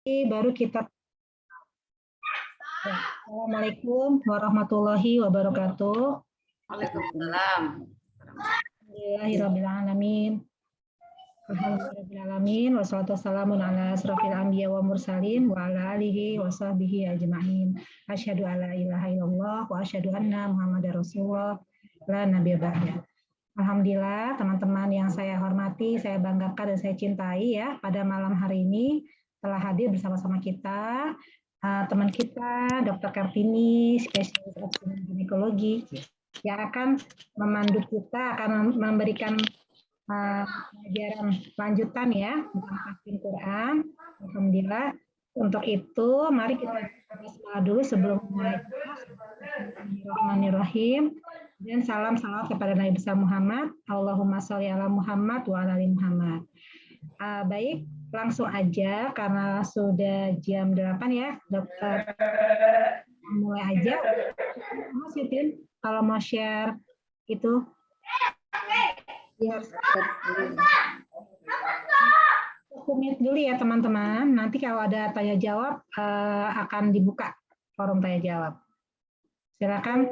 Baru kita. Assalamualaikum warahmatullahi wabarakatuh. Waalaikumsalam. Alhamdulillahirrahmanirrahim. Alhamdulillahirrahmanirrahim. Wassalatu wassalamu ala asrofil anbiya wa mursalin wa ala alihi wa sahbihi ajma'in. Asyhadu alla ilaha illallah wa asyhadu anna Muhammadar Rasulullah la nabiyya ba'da. Alhamdulillah teman-teman yang saya hormati, saya banggakan dan saya cintai ya, pada malam hari ini telah hadir bersama-sama kita teman kita Dr. Kartini, spesialis obstetrik ginekologi yang akan memandu kita, akan memberikan pelajaran lanjutan ya tentang tahfidz Quran. Alhamdulillah. Untuk itu mari kita berdoa dulu sebelum mulai. Bismillahirrahmanirrahim. Dan salam salawat kepada Nabi besar Muhammad. Allahumma sholli ala Muhammad wa ala ali Muhammad. Baik, langsung aja karena sudah jam 8 ya, Dokter. Mulai aja. Mas Yutin, kalau mau share itu. Ya. Mute dulu ya teman-teman. Nanti kalau ada tanya jawab akan dibuka forum tanya jawab. Silakan.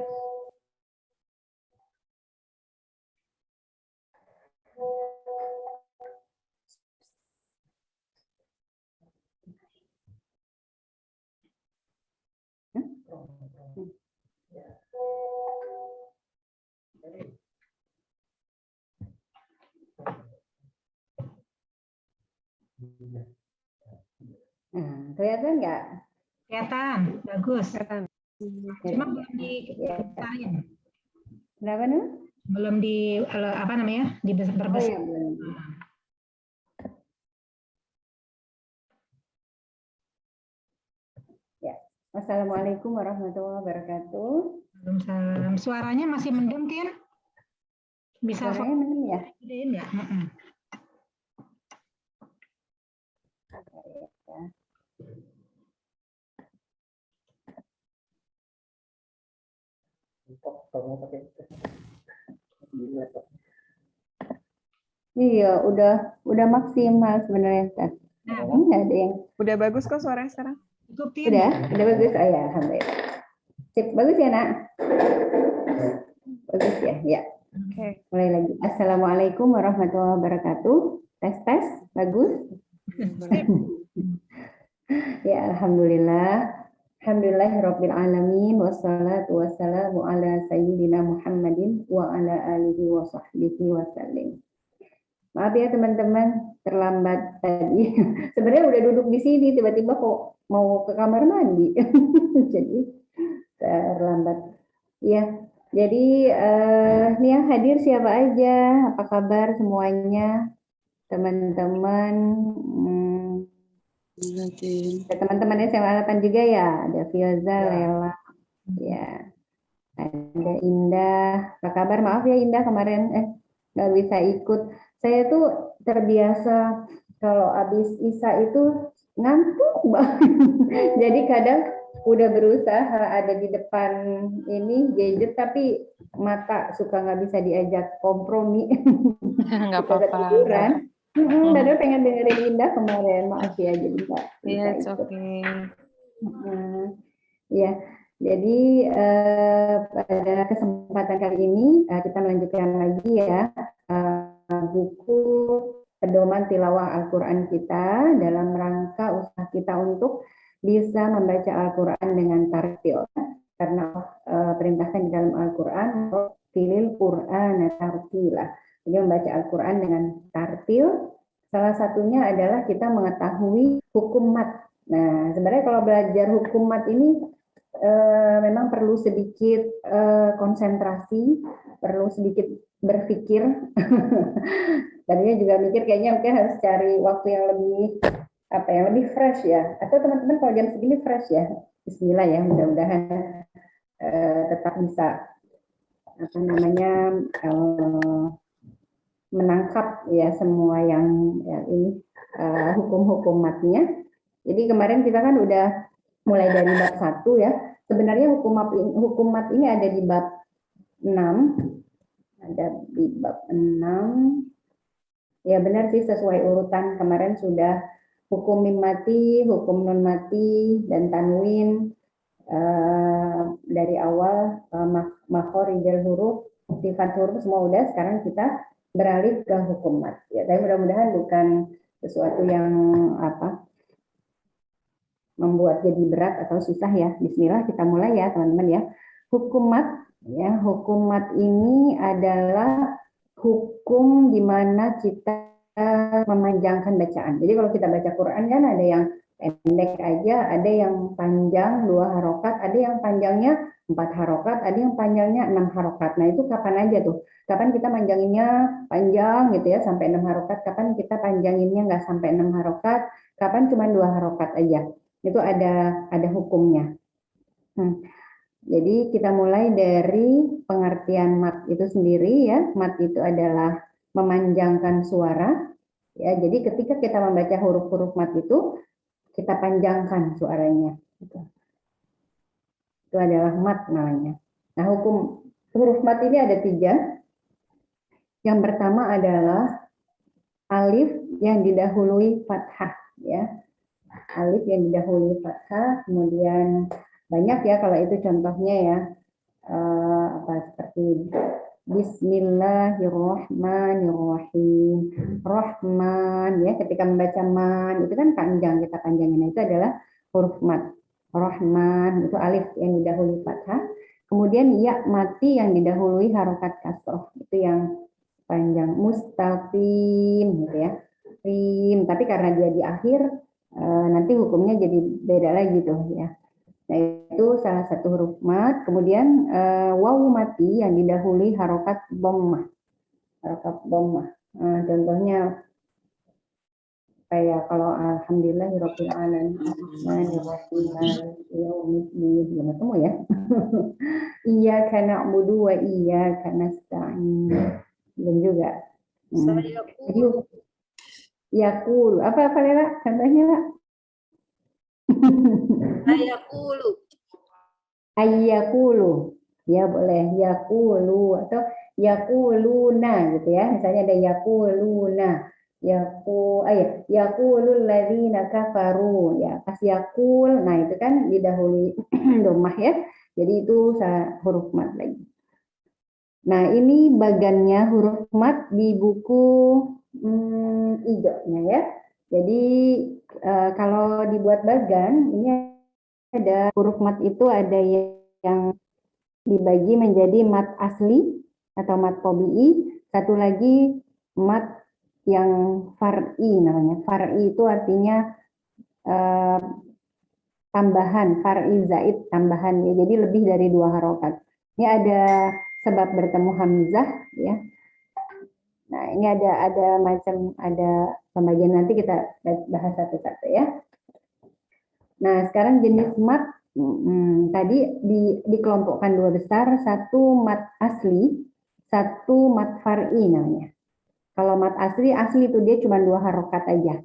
Kelihatan nggak? Kelihatan, bagus. Kelihatan. Cuma belum dibesarkan. Kenapa nih? Belum di apa namanya? Diperbesar. Oh, ya, belum. Ya. Assalamualaikum warahmatullahi wabarakatuh. Waalaikumsalam. Suaranya masih mendem, Kin? Bisa suaranya mendem ya? Gedein ya? Iya, udah maksimal sebenarnya. Ini ada yang udah bagus kok suaranya sekarang. Udah bagus. Oh ya, alhamdulillah. Sip, bagus ya, Nak? Bagus ya, ya. Oke. Mulai lagi. Assalamualaikum warahmatullahi wabarakatuh. Tes, bagus. Ya, alhamdulillah. Alhamdulillahirabbil alamin wassalatu wassalamu ala sayyidina Muhammadin wa ala alihi wa sahbihi wasallim. Maaf ya teman-teman, terlambat tadi. Sebenarnya udah duduk di sini, tiba-tiba kok mau ke kamar mandi. Jadi terlambat. Ya, jadi nih yang hadir siapa aja? Apa kabar semuanya? Teman-teman teman-teman SMA 8 juga ya, ada Fioza, Lela, ya, ada Indah. Apa kabar? Maaf ya Indah kemarin nggak bisa ikut. Saya tuh terbiasa kalau habis Isya itu ngantuk banget. Jadi kadang udah berusaha ada di depan ini gadget tapi mata suka nggak bisa diajak kompromi. Nggak apa-apa. Padahal pengen dengerin Indah kemarin, maaf ya jadi nggak bisa ikut. Okay. Ya, jadi pada kesempatan kali ini kita melanjutkan lagi ya buku pedoman tilawah Al-Quran kita dalam rangka usaha kita untuk bisa membaca Al-Quran dengan tartil. Karena perintahkan di dalam Al-Quran tilil Quran tartilah. Jadi membaca Al-Quran dengan tartil, salah satunya adalah kita mengetahui hukum mat. Nah, sebenarnya kalau belajar hukum mat ini memang perlu sedikit konsentrasi, perlu sedikit berpikir. Tadinya juga mikir kayaknya mungkin harus cari waktu yang lebih fresh ya. Atau teman-teman kalau jam segini fresh ya. Bismillah ya, mudah-mudahan tetap bisa menangkap ya semua yang ini hukum-hukum matnya. Jadi kemarin kita kan udah mulai dari bab 1 ya. Sebenarnya hukum mat ini ada di bab 6. Ada di bab 6. Ya benar sih sesuai urutan kemarin sudah hukum mim mati, hukum nun mati, dan tanwin dari awal makhorijal huruf, sifat huruf semua udah. Sekarang kita beralih ke hukum mat. Ya, tapi mudah-mudahan bukan sesuatu yang membuat jadi berat atau susah ya. Bismillah, kita mulai ya teman-teman ya. Hukum mat, ya, hukum mat ini adalah hukum di mana kita memanjangkan bacaan. Jadi kalau kita baca Quran kan ada yang pendek aja, ada yang panjang 2 harokat, ada yang panjangnya 4 harokat, ada yang panjangnya 6 harokat. Nah itu kapan aja tuh? Kapan kita panjanginnya panjang gitu ya sampai 6 harokat, kapan kita panjanginnya nggak sampai 6 harokat, kapan cuma 2 harokat aja. Itu ada hukumnya. Jadi kita mulai dari pengertian mat itu sendiri ya. Mat itu adalah memanjangkan suara. Ya, jadi ketika kita membaca huruf-huruf mat itu kita panjangkan suaranya. Itu adalah mat namanya. Nah, hukum huruf mat ini ada 3. Yang pertama adalah alif yang didahului fathah. Ya, alif yang didahului fathah. Kemudian banyak ya kalau itu contohnya ya. Seperti Bismillahirrahmanirrahim. Rahman ya, ketika membaca man itu kan panjang, kita panjangin, itu adalah huruf mat. Rahman itu alif yang didahului fathah. Kemudian ya mati yang didahului harokat kasroh, itu yang panjang. Mustaqim gitu ya. Rim, tapi karena dia di akhir nanti hukumnya jadi beda lagi tuh ya. Nah, itu salah satu huruf mat. Kemudian wawu mati yang didahului harokat dhammah. Harokat dhammah. Contohnya kayak kalau alhamdulillahirabbil alamin arrahmanirrahim maliki yaumiddin, belum ketemu ya. Iyyaka na'budu wa iyyaka nasta'in. Belum juga. Jadi yakul apa Lela? Contohnya Pak? Ayyakulu, ya boleh yakulu atau yakuluna gitu ya. Misalnya ada yakuluna, yakulul ladzina kafaru ya, pas yakul. Nah, itu kan didahului dhammah ya. Jadi itu huruf mat lagi. Nah, ini bagannya huruf mat di buku hijaunya ya. Jadi kalau dibuat bagan ini ada huruf mat itu ada yang dibagi menjadi mat asli atau mat tabi'i, satu lagi mat yang far'i namanya. Far'i itu artinya tambahan, far'i zaid tambahan ya. Jadi lebih dari 2 harokat. Ini ada sebab bertemu hamzah ya. Nah, ini ada pembagian, nanti kita bahas satu-satu ya. Nah, sekarang jenis mat tadi dikelompokkan 2 besar, satu mat asli, satu mat far'i namanya. Kalau mat asli itu dia cuma 2 harokat aja.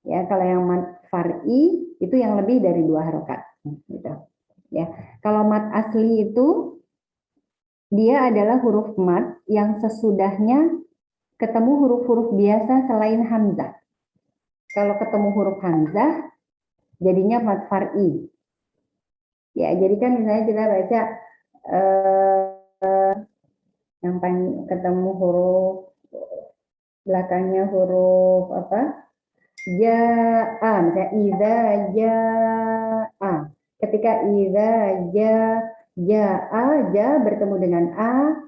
Ya, kalau yang mat far'i itu yang lebih dari 2 harokat. Gitu. Ya, kalau mat asli itu dia adalah huruf mat yang sesudahnya ketemu huruf-huruf biasa selain hamzah. Kalau ketemu huruf hamzah jadinya mat far'i. Ya, jadi kan misalnya kita baca yang ketemu huruf belakangnya huruf apa? Ja'a, misalnya idza ja'a. Ketika idza ja'a, ja bertemu dengan a,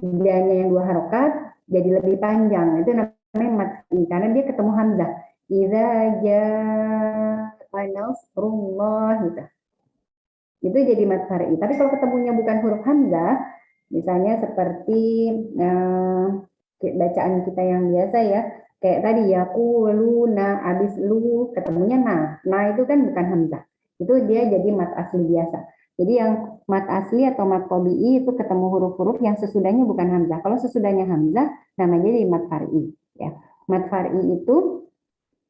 ja-nya yang 2 harokat jadi lebih panjang. Itu namanya mat far'i karena dia ketemu hamzah. Idza ja'a nasrullah gitu. Itu jadi mat far'i. Tapi kalau ketemunya bukan huruf hamzah, misalnya seperti bacaan kita yang biasa ya, kayak tadi yaquluna, abis lu ketemunya nah itu kan bukan hamzah. Itu dia jadi mat asli biasa. Jadi yang mat asli atau mat tabi'i itu ketemu huruf-huruf yang sesudahnya bukan hamzah. Kalau sesudahnya hamzah namanya jadi mat far'i ya. Mat far'i itu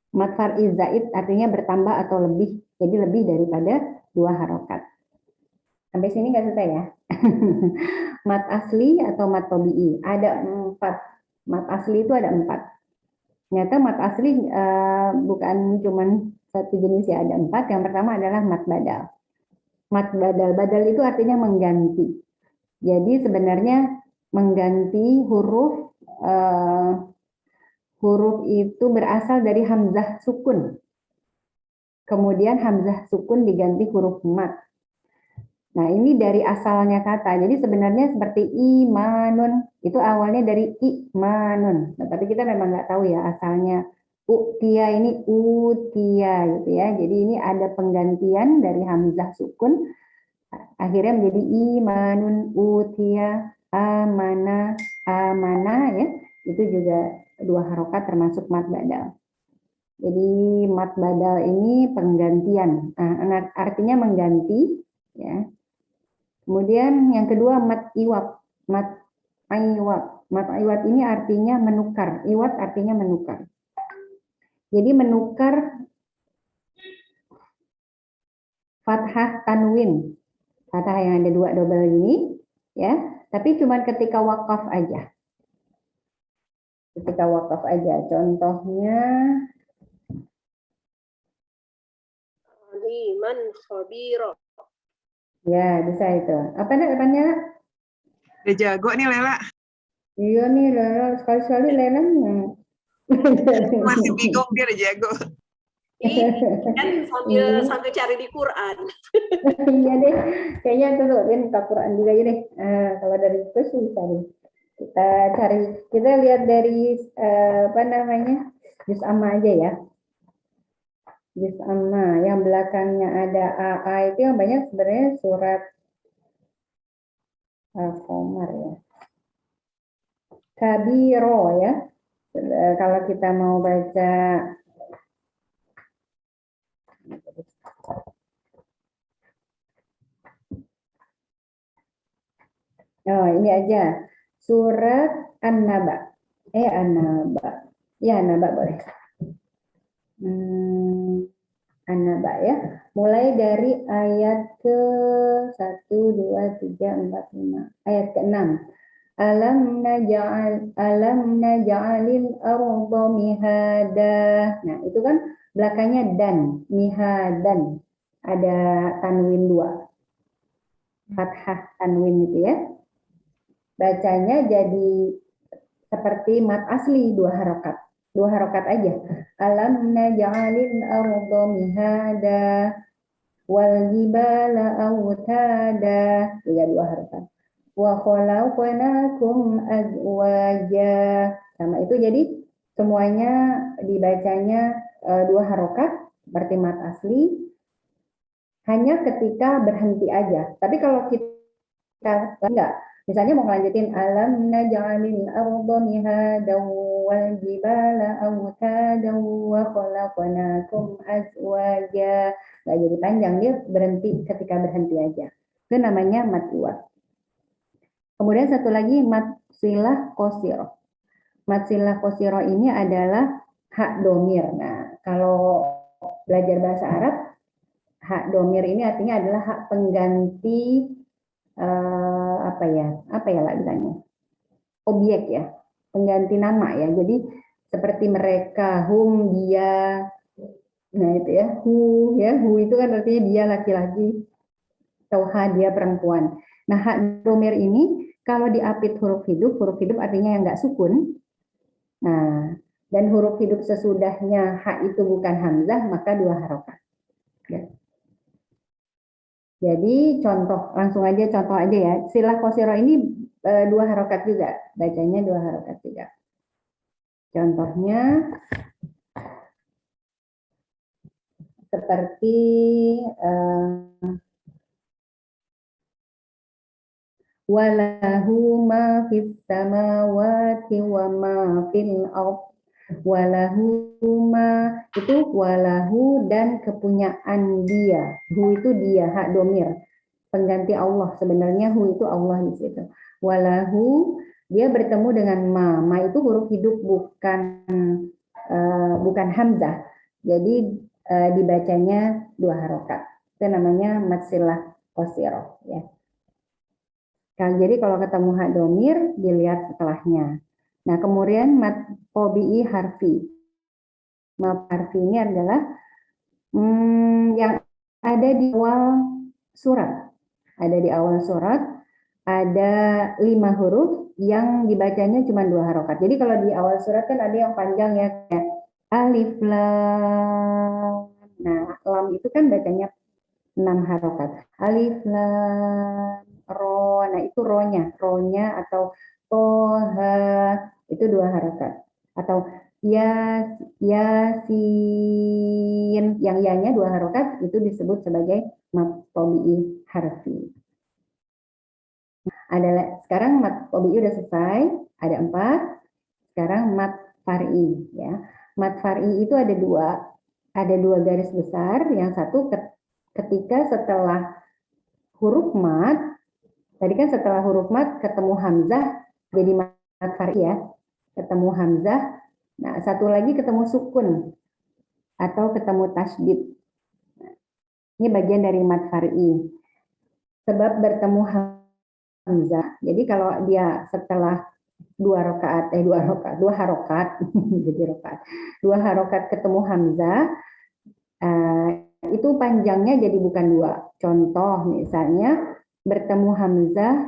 mat far'i zaid artinya bertambah atau lebih. Jadi lebih daripada 2 harokat. Sampai sini nggak susah ya? Mat asli atau mat tabi'i ada 4. Mat asli itu ada 4. Ternyata mat asli bukan cuman satu jenis ya, ada 4. Yang pertama adalah mat badal. Mat badal, badal itu artinya mengganti. Jadi sebenarnya mengganti huruf itu berasal dari hamzah sukun. Kemudian hamzah sukun diganti huruf mat. Nah, ini dari asalnya kata. Jadi sebenarnya seperti imanun, itu awalnya dari imanun. Nah, tapi kita memang nggak tahu ya asalnya. Utia ini utia gitu ya. Jadi ini ada penggantian dari hamzah sukun, akhirnya menjadi imanun, utia, amana, amana ya. Itu juga 2 harokat termasuk mat badal. Jadi mat badal ini penggantian. Nah, artinya mengganti ya. Kemudian yang kedua mat iwat. Mat iwat. Mat iwat ini artinya menukar. Iwat artinya menukar. Jadi menukar fathah tanwin. Fathah yang ada 2 double ini ya, tapi cuma ketika wakaf aja. Ketika wakaf aja. Contohnya aliman khabira. ya, bisa itu. Apa depannya? Udah jago nih Lela. Iya nih, Lela. Sekali-sekali Lela. Masih bingung dia udah jago. Kan sambil cari di Quran. Iya deh, kayaknya tuh Rin buka Quran juga ya deh. Kalau dari itu sih bisa deh. Kita cari, kita lihat dari apa namanya, juz amma aja ya. Juz amma yang belakangnya ada AA itu yang banyak sebenarnya surat Al-Qamar ya. Kabiro ya. Kalau kita mau baca oh ini aja surat An-Naba. An-Naba. Ya An-Naba boleh. An-Naba ya. Mulai dari ayat ke 1, 2, 3, 4, 5. Ayat ke-6. Alam naj'alil arda mihada. Nah, itu kan belakangnya dan, mihadan. Ada tanwin 2. Fathah tanwin itu ya. Bacanya jadi seperti mat asli 2 harokat. 2 harokat aja. Alam naj'alil arda mihada wal jibala autada. Juga 2 harokat. Wa khalaqnakum azwaja. Sama itu jadi semuanya dibacanya 2 harokat seperti mat asli. Hanya ketika berhenti aja. Tapi kalau kita enggak, misalnya mau lanjutin alam naj'alil arda mihadan wal jibala autada wa khalaqnakum azwaja. Enggak jadi panjang, dia berhenti ketika berhenti aja. Itu namanya mat iwat. Kemudian satu lagi mat silah qasirah. Mat silah qasirah ini adalah hak domir. Nah, kalau belajar bahasa Arab, hak domir ini artinya adalah hak pengganti apa ya lah bilangnya, objek ya, pengganti nama ya. Jadi seperti mereka, hum, dia, nah itu ya, hu itu kan artinya dia laki-laki, atau ha dia perempuan. Nah hak domir ini kalau diapit huruf hidup artinya yang nggak sukun. Nah dan huruf hidup sesudahnya ha itu bukan hamzah maka 2 harokat. Ya. Jadi langsung aja contoh aja ya. Silah qasirah ini 2 harokat juga, bacanya 2 harokat juga. Contohnya seperti walahu ma fis samawati wa ma fil ardh. Walahu ma itu walahu dan kepunyaan dia. Hu itu dia, hak domir. Pengganti Allah, sebenarnya hu itu Allah di situ. Walahu dia bertemu dengan ma. Ma itu huruf hidup bukan hamzah. Jadi dibacanya 2 harokat. Itu namanya mat silah qasirah ya. Jadi kalau ketemu hak domir dilihat setelahnya. Nah kemudian mat tobi'i harfi. Mad harfi ini adalah yang ada di awal surat. Ada di awal surat, ada 5 huruf yang dibacanya cuma 2 harokat. Jadi kalau di awal surat kan ada yang panjang ya, kayak alif lam. Nah, lam itu kan bacanya 6 harokat. Alif lam ro. Nah, itu ronya atau toha itu 2 harokat. Atau yasin yang ya-nya 2 harokat itu disebut sebagai mad tabi'i harfi. Sekarang mad tabi'i udah selesai, ada 4. Sekarang mad far'i ya. Mad far'i itu ada 2 garis besar. Yang satu ketika setelah huruf mad, tadi kan setelah huruf mad ketemu hamzah jadi mad far'i ya. Ketemu hamzah. Nah, satu lagi ketemu sukun atau ketemu tasydid. Ini bagian dari mad far'i. Sebab bertemu hamzah. Jadi kalau dia setelah 2 harokat jadi rokaat. 2 harokat ketemu hamzah, itu panjangnya jadi bukan 2. Contoh misalnya bertemu hamzah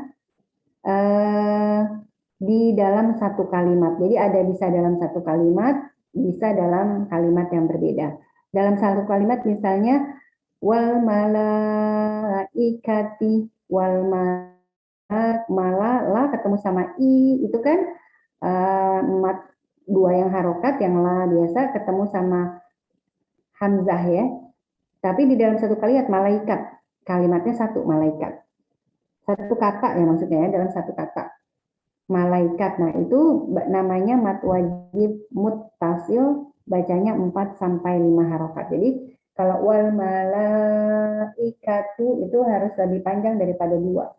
di dalam satu kalimat. Jadi bisa dalam satu kalimat, bisa dalam kalimat yang berbeda. Dalam satu kalimat misalnya wal malaikati, wal la ketemu sama i, itu kan mat 2 yang harokat, yang la biasa ketemu sama hamzah ya. Tapi di dalam satu kalimat malaikat, kalimatnya satu, malaikat. Satu kata ya maksudnya ya, dalam satu kata. Malaikat. Nah, itu namanya mad wajib muttasil, bacanya 4 sampai 5 harokat. Jadi kalau wal malaikatu itu harus lebih panjang daripada 2.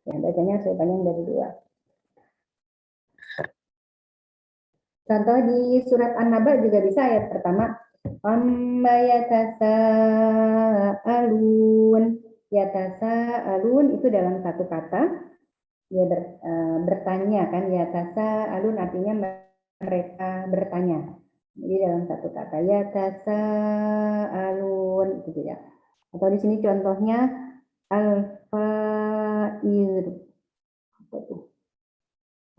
Ya, bacanya harus lebih panjang dari 2. Contoh di surat An-Naba juga bisa ayat pertama. Amma yatasa'alun. Yatasa'alun itu dalam satu kata. Dia bertanya kan, yatasa'alun artinya mereka bertanya. Jadi dalam satu kata yatasa'alun gitu ya. Atau di sini contohnya al-fa'ir. Apa tuh?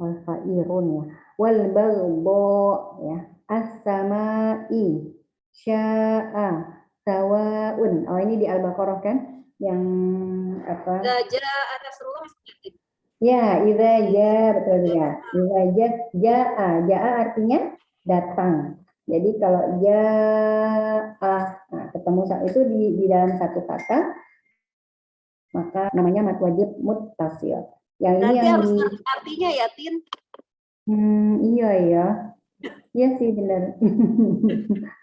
Al-fa'irun ya. Wal bagbo ya. As-sama'i sya'a sawa'un. Oh, ini di Al-Baqarah kan? Yang apa? Gajah ada serulah. Ya, idza betul ya. Idza jaa artinya datang. Jadi kalau ketemu itu di dalam satu kata, maka namanya mad wajib muttasil. Yang ini Berarti yang harus ngerti artinya ya, Tin? iya ya. Iya sih benar.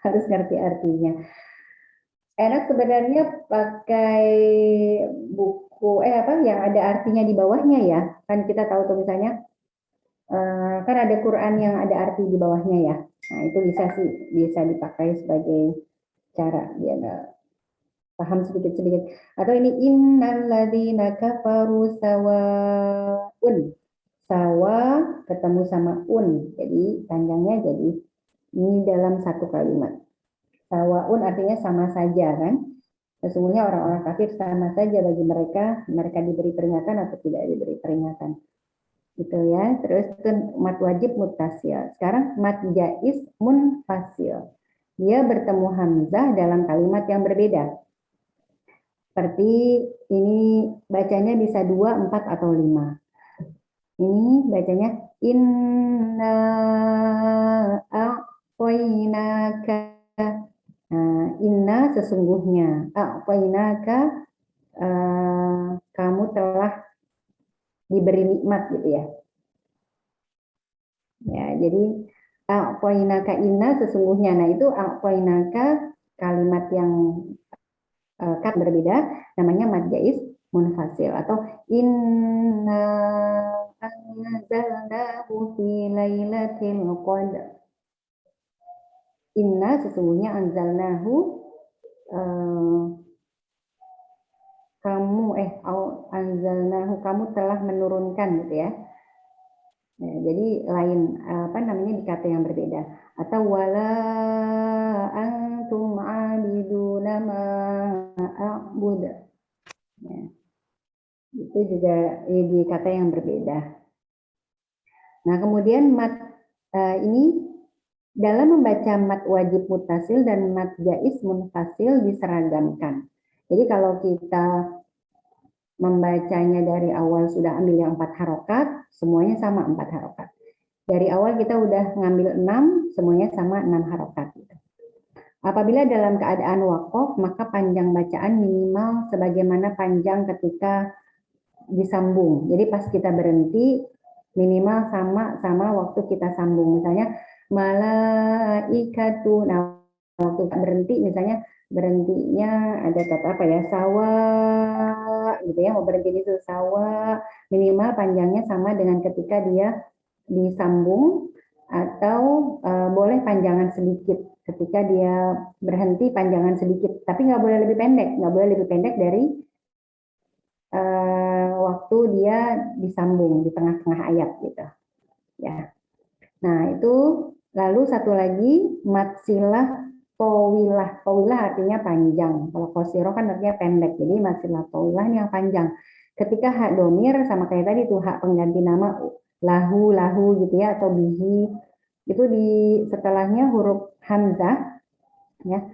Harus ngerti artinya. Enak sebenarnya pakai buku yang ada artinya di bawahnya ya. Kan kita tahu tuh misalnya kan ada Quran yang ada arti di bawahnya ya. Nah, itu bisa dipakai sebagai cara biar paham sedikit-sedikit. Atau ini innalladzina kafaru sawaun. Sawa ketemu sama un. Jadi panjangnya jadi ini dalam satu kalimat. Sawaun artinya sama saja kan. Sesungguhnya orang-orang kafir sama saja bagi mereka diberi peringatan atau tidak diberi peringatan. Gitu ya. Terus itu mad wajib muttasil. Sekarang mad jaiz munfasil. Dia bertemu hamzah dalam kalimat yang berbeda. Seperti ini bacanya bisa 2, 4 atau 5. Ini bacanya inna a'tainaka. Nah, inna sesungguhnya, a'tainaka kamu telah diberi nikmat gitu ya. Ya, jadi a'tainaka inna sesungguhnya. Nah, itu a'tainaka kalimat yang kan berbeda, namanya mad jaiz munfasil atau inna anzalnahu fi lailatul qadar. Inna sesungguhnya anzalnahu anzalnahu kamu telah menurunkan gitu ya. Nah, jadi lain di kata yang berbeda atau wala antum abiduna ma a'bud. Ya, itu juga di kata yang berbeda. Nah, kemudian ini dalam membaca mat wajib mutasil dan mat jaiz munfasil diseragamkan. Jadi kalau kita membacanya dari awal sudah ambil yang 4 harokat, semuanya sama 4 harokat. Dari awal kita udah ngambil 6, semuanya sama 6 harokat. Apabila dalam keadaan wakof, maka panjang bacaan minimal sebagaimana panjang ketika disambung. Jadi pas kita berhenti, minimal sama waktu kita sambung. Misalnya, malaikatu, nah waktu berhenti misalnya berhentinya ada kata apa ya, sawa gitu ya, mau berhenti itu sawa, minimal panjangnya sama dengan ketika dia disambung, atau boleh panjangan sedikit ketika dia berhenti, panjangan sedikit, tapi nggak boleh lebih pendek dari waktu dia disambung di tengah-tengah ayat gitu ya. Nah, itu lalu satu lagi mat silah tawilah. Tawilah artinya panjang. Kalau qasirah kan artinya pendek. Jadi mat silah tawilah ini yang panjang. Ketika hak domir sama kayak tadi tuh hak pengganti nama lahu gitu ya, atau bihi, itu di setelahnya huruf hamzah ya.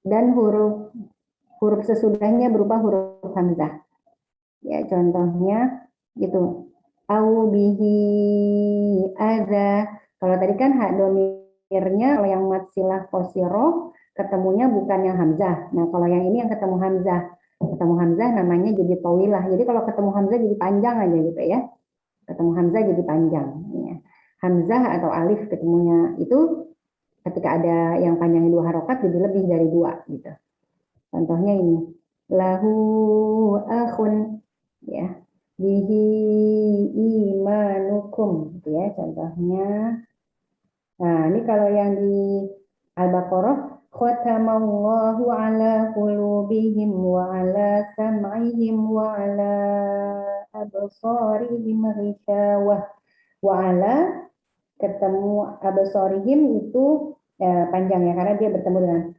Dan huruf sesudahnya berupa huruf hamzah. Ya, contohnya gitu. Au bihi ada. Kalau tadi kan hak domirnya, kalau yang mat silah qasirah ketemunya bukan yang hamzah. Nah, kalau yang ini yang ketemu hamzah namanya jadi tawilah. Jadi kalau ketemu hamzah jadi panjang aja gitu ya. Ketemu hamzah jadi panjang. Ya. Hamzah atau alif ketemunya itu ketika ada yang panjangnya 2 harokat jadi lebih dari 2 gitu. Contohnya ini, lahu akhun ya, bihi imanukum gitu ya contohnya. Nah, ini kalau yang di Al-Baqarah, khatamallahu ala qulubihim wa ala sam'ihim wa ala absarihim ghishawah. Wa ala ketemu absarihim itu panjang ya, karena dia bertemu dengan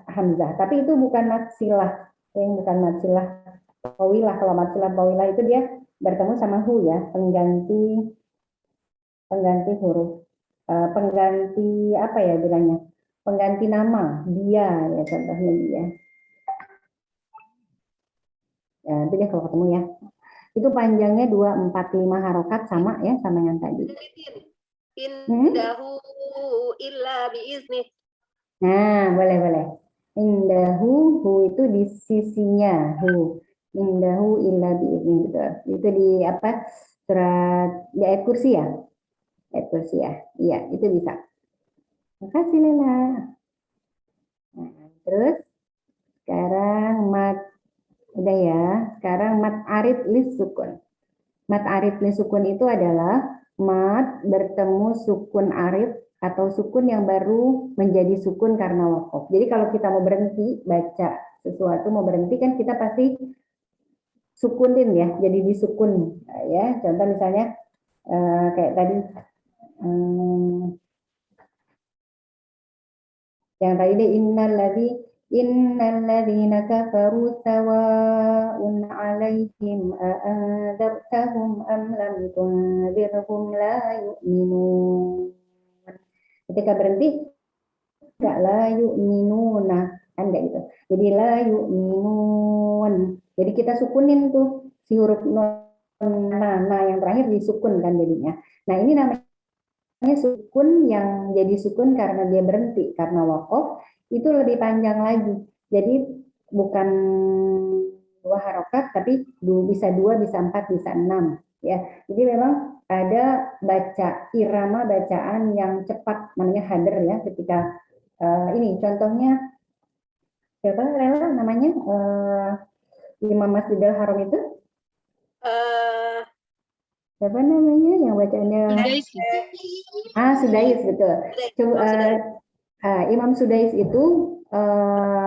hamzah. Tapi itu bukan matsilah, bukan matsilah tawilah. Kalau matsilah tawilah itu dia bertemu sama hu ya, pengganti huruf, pengganti apa ya bilangnya, pengganti nama dia ya, contohnya dia. Ya, nanti dia kalau ketemu ya. Itu panjangnya 2, 4, 5 harokat sama ya sama yang tadi. Indahu illa biizni. Nah, boleh. Indahu, hu itu di sisinya, hu. Indahu illa biizni, betul. Itu di apa? Surat di ayat kursi ya? Ayat kursi ya. Iya, itu bisa. Makasih Lela. Nah, terus sekarang mat udah ya. Sekarang mat arid lis sukun. Mat arid lis sukun itu adalah mat bertemu sukun arid atau sukun yang baru menjadi sukun karena wakof. Jadi kalau kita mau berhenti baca sesuatu, mau berhenti kan kita pasti sukunin ya, jadi disukun ya. Contoh misalnya kayak tadi yang tadi deh, innalladzina kafaru sawa'un 'alaihim a'andzartahum am lam tunzirhum la yu'minun. Ketika berhenti enggak la yu'minuna, kan enggak gitu. Jadi la yu'minun. Jadi kita sukunin tuh si huruf nah yang terakhir disukun kan jadinya. Nah, ini namanya sukun yang jadi sukun karena dia berhenti, karena wakof itu lebih panjang lagi. Jadi bukan 2 harokat, tapi bisa 2, bisa 4, bisa 6 ya. Jadi memang ada irama bacaan yang cepat, namanya hadr ya. Ketika ini contohnya siapa Lela namanya Imam Masjidil Haram itu siapa namanya yang bacaannya Sudais, betul. Imam Sudais itu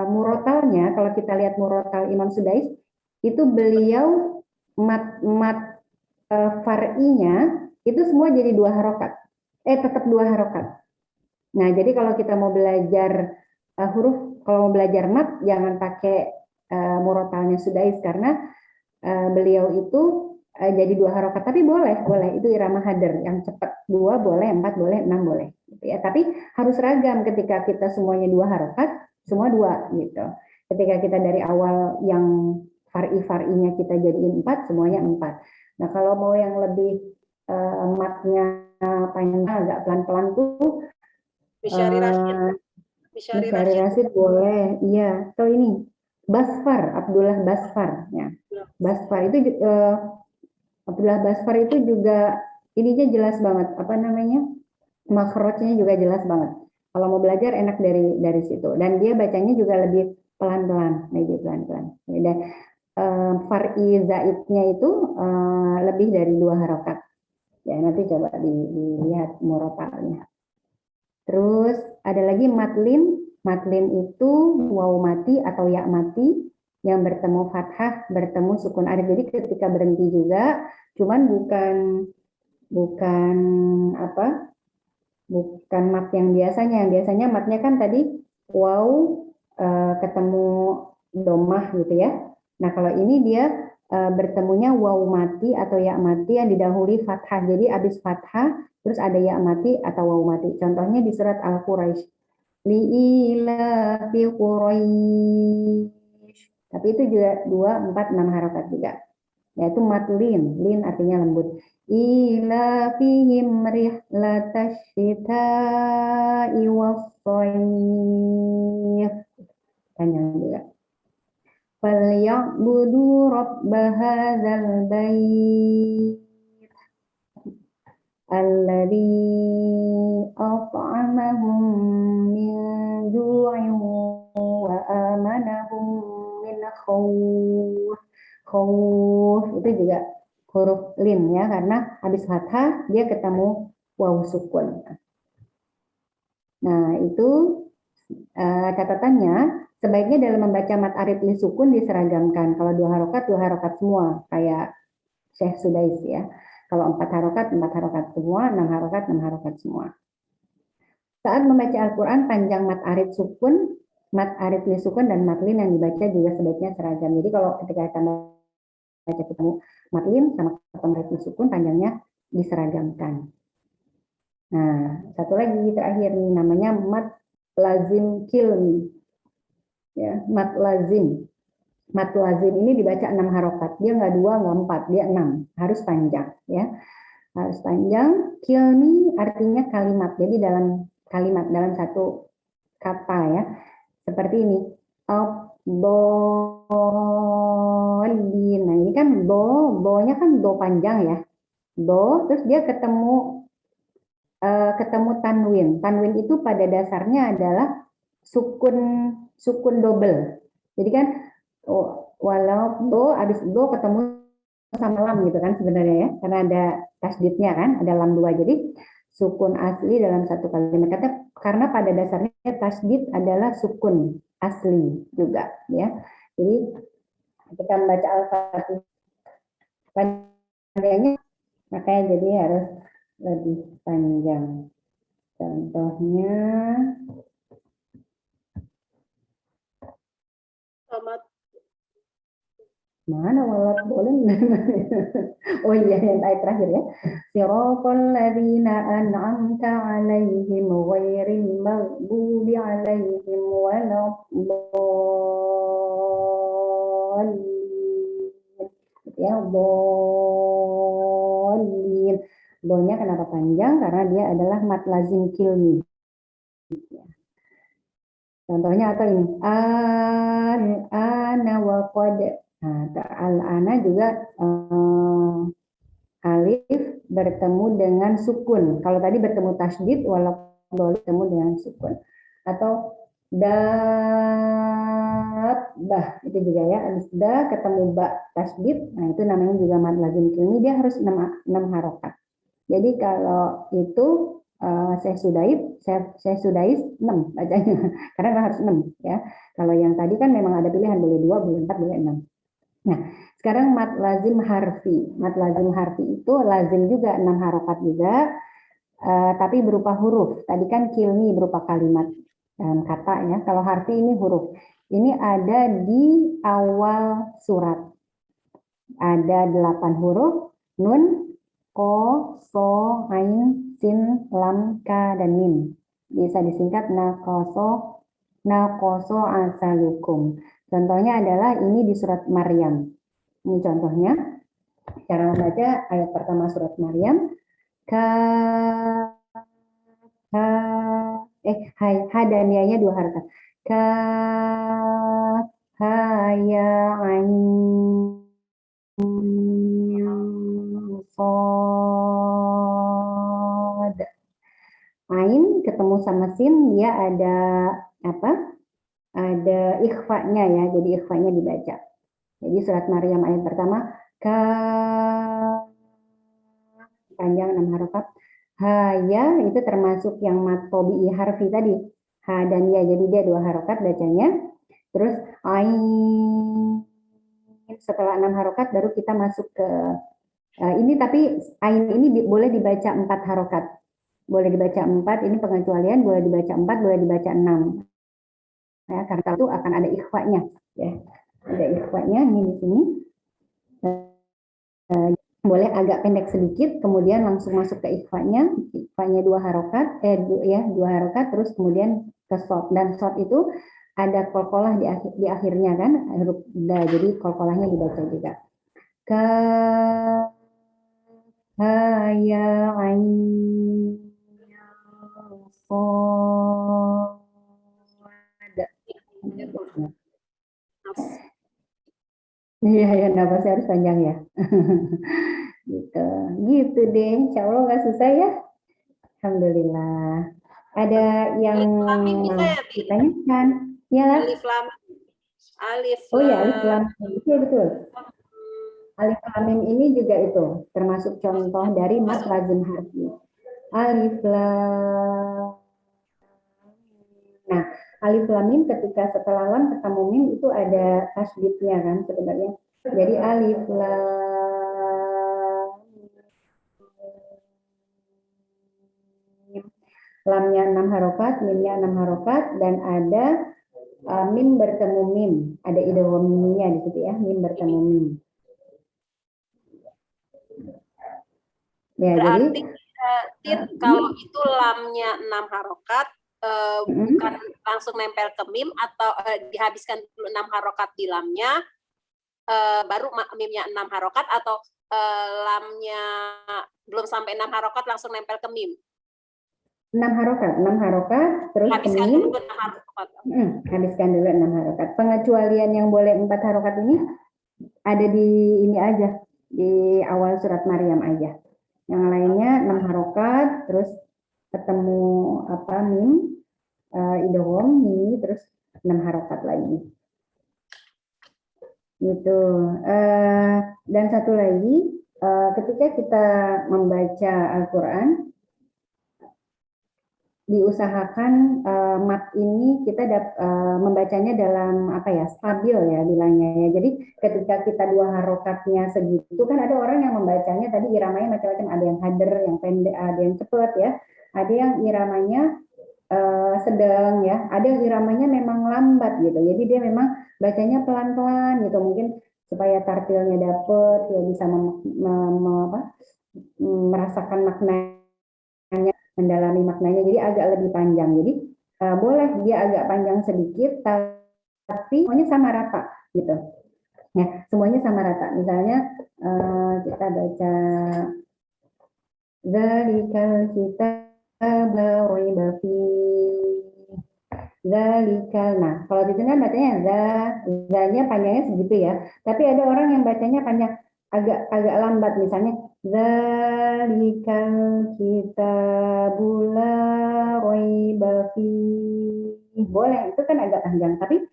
murotalnya, kalau kita lihat murotal Imam Sudais itu beliau mat far'inya itu semua jadi 2 harokat, tetap 2 harokat. Nah, jadi kalau kita mau belajar huruf, kalau mau belajar mat, jangan pakai murotalnya Sudais karena beliau itu jadi 2 harokat, tapi boleh itu irama hadir yang cepat, 2 boleh, 4 boleh, 6 boleh, gitu ya. Tapi harus ragam ketika kita semuanya 2 harokat, semua 2 gitu. Ketika kita dari awal yang far'i-far'inya kita jadiin 4, semuanya 4. Nah, kalau mau yang lebih matnya panjang agak pelan-pelan tuh Bisyari Rashid. Bisyari Syari Rashid. Rashid boleh, iya. Atau ini Basfar, Abdullah Basfar, ya. Basfar itu Abdullah Basfar itu juga ininya jelas banget, apa namanya, makhrajnya juga jelas banget. Kalau mau belajar enak dari situ. Dan dia bacanya juga lebih pelan-pelan, lebih pelan-pelan. Dan far'i zaidnya itu lebih dari 2 harokat. Ya, nanti coba dilihat murotalnya. Terus ada lagi matlin. Matlin itu waw mati atau ya mati yang bertemu fathah, bertemu sukun alif. Jadi ketika berhenti juga, cuman bukan mat yang biasanya. Yang biasanya matnya kan tadi waw ketemu domah gitu ya. Nah, kalau ini dia bertemunya waw mati atau ya mati yang didahului fathah. Jadi habis fathah terus ada ya mati atau waw mati. Contohnya di surat Al-Quraisy. Li'ilafi Quraisy. Tapi itu juga 2, 4, 6 harokat juga. Yaitu matlin. Lin artinya lembut. Ilafihim rihlatash syita'i was-shayf. Panjang juga. Falyabudu rabb hadzal bait alladzi at'amahum min ju'in wa amanahum min khawf. Khawf itu juga huruf lin ya, karena habis fathah dia ketemu waw sukun. Nah, itu catatannya sebaiknya dalam membaca mat arid li sukun diseragamkan. Kalau 2 harokat semua kayak Syekh Sudais ya. Kalau 4 harokat semua, 6 harokat semua. Saat membaca Al-Quran, panjang mat arid sukun, mat arid li sukun, dan matlin yang dibaca juga sebaiknya seragam. Jadi kalau ketika kita baca ketemu matlin sama ketemu arid li sukun, panjangnya diseragamkan. Nah, satu lagi terakhir nih, namanya mat lazim kilmi. Ya, mat lazim. Mat lazim ini dibaca 6 harokat. Dia nggak 2, nggak 4, dia 6. Harus panjang. Ya. Harus panjang. Kilmi artinya kalimat. Jadi dalam kalimat, dalam satu kata ya. Seperti ini. Nah, ini kan bo-nya kan do panjang ya. Do, terus dia ketemu tanwin. Tanwin itu pada dasarnya adalah sukun double. Jadi kan walau do habis do ketemu sama lam gitu kan sebenarnya ya, karena ada tasdidnya kan, ada lam 2. Jadi sukun asli dalam satu kalimat kata, karena pada dasarnya tasdid adalah sukun asli juga ya. Jadi kita membaca Al-Fatihah panjangnya makanya jadi harus lebih panjang. Contohnya mana walat boleh? Oh iya, yang ayat terakhir ya. Siratal ladzina an'amta 'alaihim ghairil maghdubi 'alaihim waladdallin. Ya, dallin. Donya kenapa panjang? Karena dia adalah mat lazim kilmi. Contohnya apa ini? Al-ana wa qad. Nah, al-ana juga alif bertemu dengan sukun. Kalau tadi bertemu tasdid, walaupun bertemu dengan sukun. Atau dabbah, itu juga ya. Alif da ketemu ba tasdid, nah itu namanya juga mad lazim kilmi, dia harus 6 harokat. Jadi kalau itu saya Sudais 6 bacanya, karena harus 6 ya. Kalau yang tadi kan memang ada pilihan, boleh 2, boleh 4, boleh 6. Nah, sekarang mat lazim harfi. Mat lazim harfi itu lazim juga 6 harokat juga. tapi berupa huruf. Tadi kan kilni berupa kalimat dalam kata ya. Kalau harfi ini huruf. Ini ada di awal surat. Ada 8 huruf, nun, ko, so, ain, sin, lam, ka, dan mim. Bisa disingkat nakoso asalukum. Contohnya adalah ini di surat Maryam. Ini contohnya. Cara membaca ayat pertama surat Maryam. Ha dan ya-nya 2 harakat. Ka, ha, ya, ain, sod. Ain ketemu sama sin, dia ada apa? Ada ikhfa-nya ya, jadi ikhfa-nya dibaca. Jadi surat Maryam ayat pertama, ka, panjang 6 harakat. Ha-ya itu termasuk yang mat tobi'i harfi tadi. Ha dan ya, jadi dia 2 harakat bacanya. Terus ain setelah 6 harakat baru kita masuk ke ini, tapi ain ini boleh dibaca 4 harakat. Boleh dibaca 4, ini pengecualian, boleh dibaca 4, boleh dibaca 6. Ya, karena itu akan ada ikhfa-nya ya. Ada ikhfa-nya ini di sini. Boleh agak pendek sedikit, kemudian langsung masuk ke ikhfa-nya. Ikhfa-nya 2 harakat, 2 harakat, terus kemudian ke shot. Dan shot itu ada qalqalah di akhirnya kan, huruf da, jadi qalqalahnya dibaca juga. Ka, ha, ya, ain, sod. Iya ya, nafasnya harus panjang ya. gitu deh, insya Allah nggak susah ya. Alhamdulillah. Ada yang bisa ya, ditanyakan? Ya lah. Alif lam. Alif Oh ya, alif lam. lam. Betul. Alif lam mim ini juga itu termasuk contoh dari mad lazim harfi. Alif lam. Nah, alif lam mim ketika setelah lam ketemu mim itu ada tasydidnya kan sebenarnya. Jadi alif lam, lamnya 6 harokat, mimnya 6 harokat, dan ada mim bertemu mim, ada idgham mimnya di situ ya, mim bertemu mim. Ya, Berarti jadi kalau itu lamnya 6 harokat, bukan langsung nempel ke mim, atau dihabiskan dulu 6 harokat di lamnya, baru mimnya 6 harokat, atau lamnya belum sampai 6 harokat langsung nempel ke mim? 6 harokat, terus ke Habiskan mim. dulu 6 harokat. Habiskan dulu 6 harokat. Pengecualian yang boleh 4 harokat ini ada di ini aja, di awal surat Maryam aja. Yang lainnya 6 harokat, terus ketemu apa mim, idgham mim, terus 6 harokat lagi. Gitu. Dan satu lagi, ketika kita membaca Al-Quran, diusahakan mat ini kita membacanya dalam apa ya, stabil ya bilangnya ya. Jadi ketika kita 2 harokatnya segitu, kan ada orang yang membacanya tadi iramanya macam-macam, ada yang hader, yang pendek, ada yang cepat ya, ada yang iramanya sedang ya, ada yang iramanya memang lambat gitu. Jadi dia memang bacanya pelan-pelan gitu, mungkin supaya tartilnya dapet, ya bisa merasakan maknanya, mendalami maknanya, jadi agak lebih panjang. Jadi boleh dia agak panjang sedikit, tapi semuanya sama rata gitu. Ya, semuanya sama rata. Misalnya kita baca Dzalikal kitab la raiba fihi. Dzalikal. Nah, kalau di sini kan bacanya za-nya panjangnya segitu ya. Tapi ada orang yang bacanya panjang, agak lambat, misalnya Dzalikal kitabul la raiba fihi. Boleh, itu kan agak panjang, tapi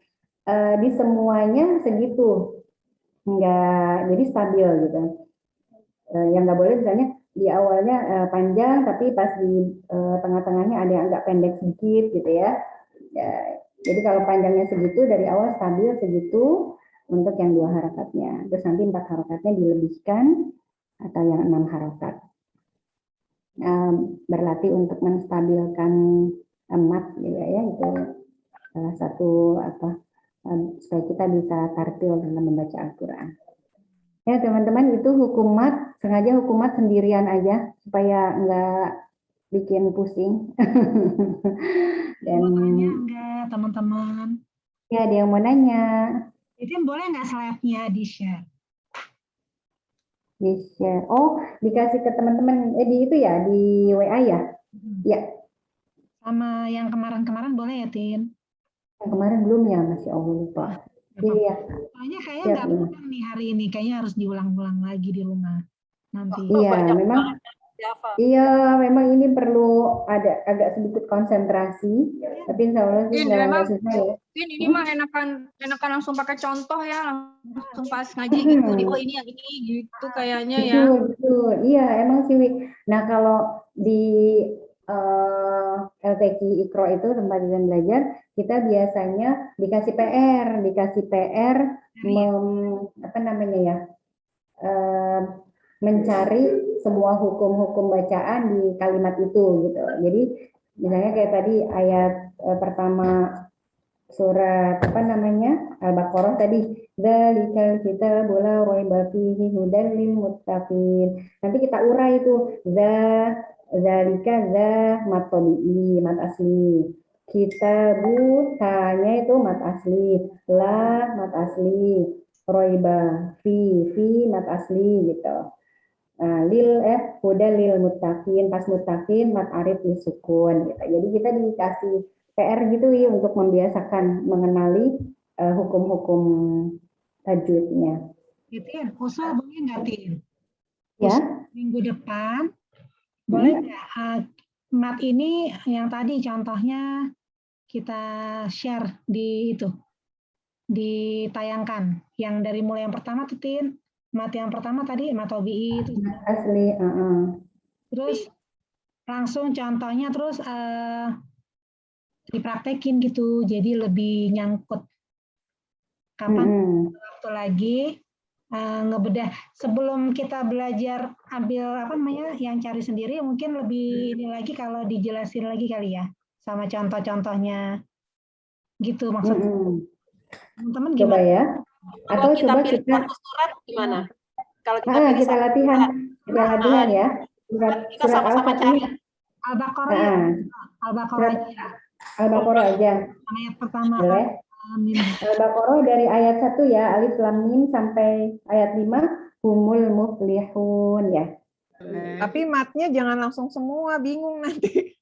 di semuanya segitu. Enggak, jadi stabil gitu. Yang nggak boleh misalnya di awalnya panjang, tapi pas di tengah-tengahnya ada yang agak pendek sedikit gitu ya. Jadi kalau panjangnya segitu, dari awal stabil segitu untuk yang 2 harakatnya. Terus nanti 4 harakatnya dilebihkan atau yang 6 harakat. berlatih untuk menstabilkan mat gitu ya, itu salah satu supaya kita bisa tartil dalam membaca Al-Quran. Ya teman-teman, itu hukum mat, sengaja hukum mat sendirian aja supaya nggak bikin pusing. Dan Mau tanya enggak teman-teman? ya ada yang mau nanya. Itu boleh nggak slide-nya di-share? Di-share. Oh, dikasih ke teman-teman di itu ya, di WA ya? Ya. Sama yang kemarin-kemarin boleh ya, Tin? Yang kemarin belum ya, Masya Allah lupa. Iya. Soalnya kayaknya nggak mudah nih hari ini, kayaknya harus diulang-ulang lagi di rumah nanti. Iya, memang. Iya, memang ini perlu ada agak sedikit konsentrasi, tapi insya Allah sih nggak susah ya. Ini mah enakan langsung pakai contoh ya, langsung pas ngaji gitu. Oh ini yang ini gitu kayaknya ya. Betul. Iya, emang sih. Nah kalau di LTQ Ikro itu tempat kita belajar, kita biasanya dikasih PR, apa namanya ya, mencari semua hukum-hukum bacaan di kalimat itu gitu. Jadi misalnya kayak tadi ayat pertama surat apa namanya Al-Baqarah tadi, dzalikal kitabul la raiba fihi hudal lil muttaqin. Nanti kita urai itu zalika mat tabi'i, mat asli. Kitabu tanya itu mat asli, la mat asli, raiba fi mat asli gitu. Hudal lil muttaqin, pas muttaqin mat arif disukun gitu. Jadi kita dikasih PR gitu ya untuk membiasakan mengenali hukum-hukum tajwidnya. Tin, usul boleh nggak, Tin? Ya. Minggu depan boleh nggak mat ini yang tadi contohnya kita share di itu, ditayangkan yang dari mulai yang pertama tuh, Tin. Mat yang pertama tadi mat tabi'i itu. Asli. Terus langsung contohnya terus dipraktekin gitu, jadi lebih nyangkut. Kapan waktu lagi ngebedah sebelum kita belajar ambil apa namanya yang cari sendiri, mungkin lebih ini lagi kalau dijelasin lagi kali ya sama contoh-contohnya gitu maksudnya. Teman-teman gimana? Coba ya. Atau kita coba pilih kita satu surat gimana? Kalau kita pilih kita latihan ya. Kita sama-sama cari. Al-Baqarah ya. Al-Baqarah aja. Al-Baqarah aja. Ayat pertama. Boleh. Al-Baqarah dari ayat 1 ya, alif lam mim sampai ayat 5, humul muflihun ya. Tapi matnya jangan langsung semua, bingung nanti.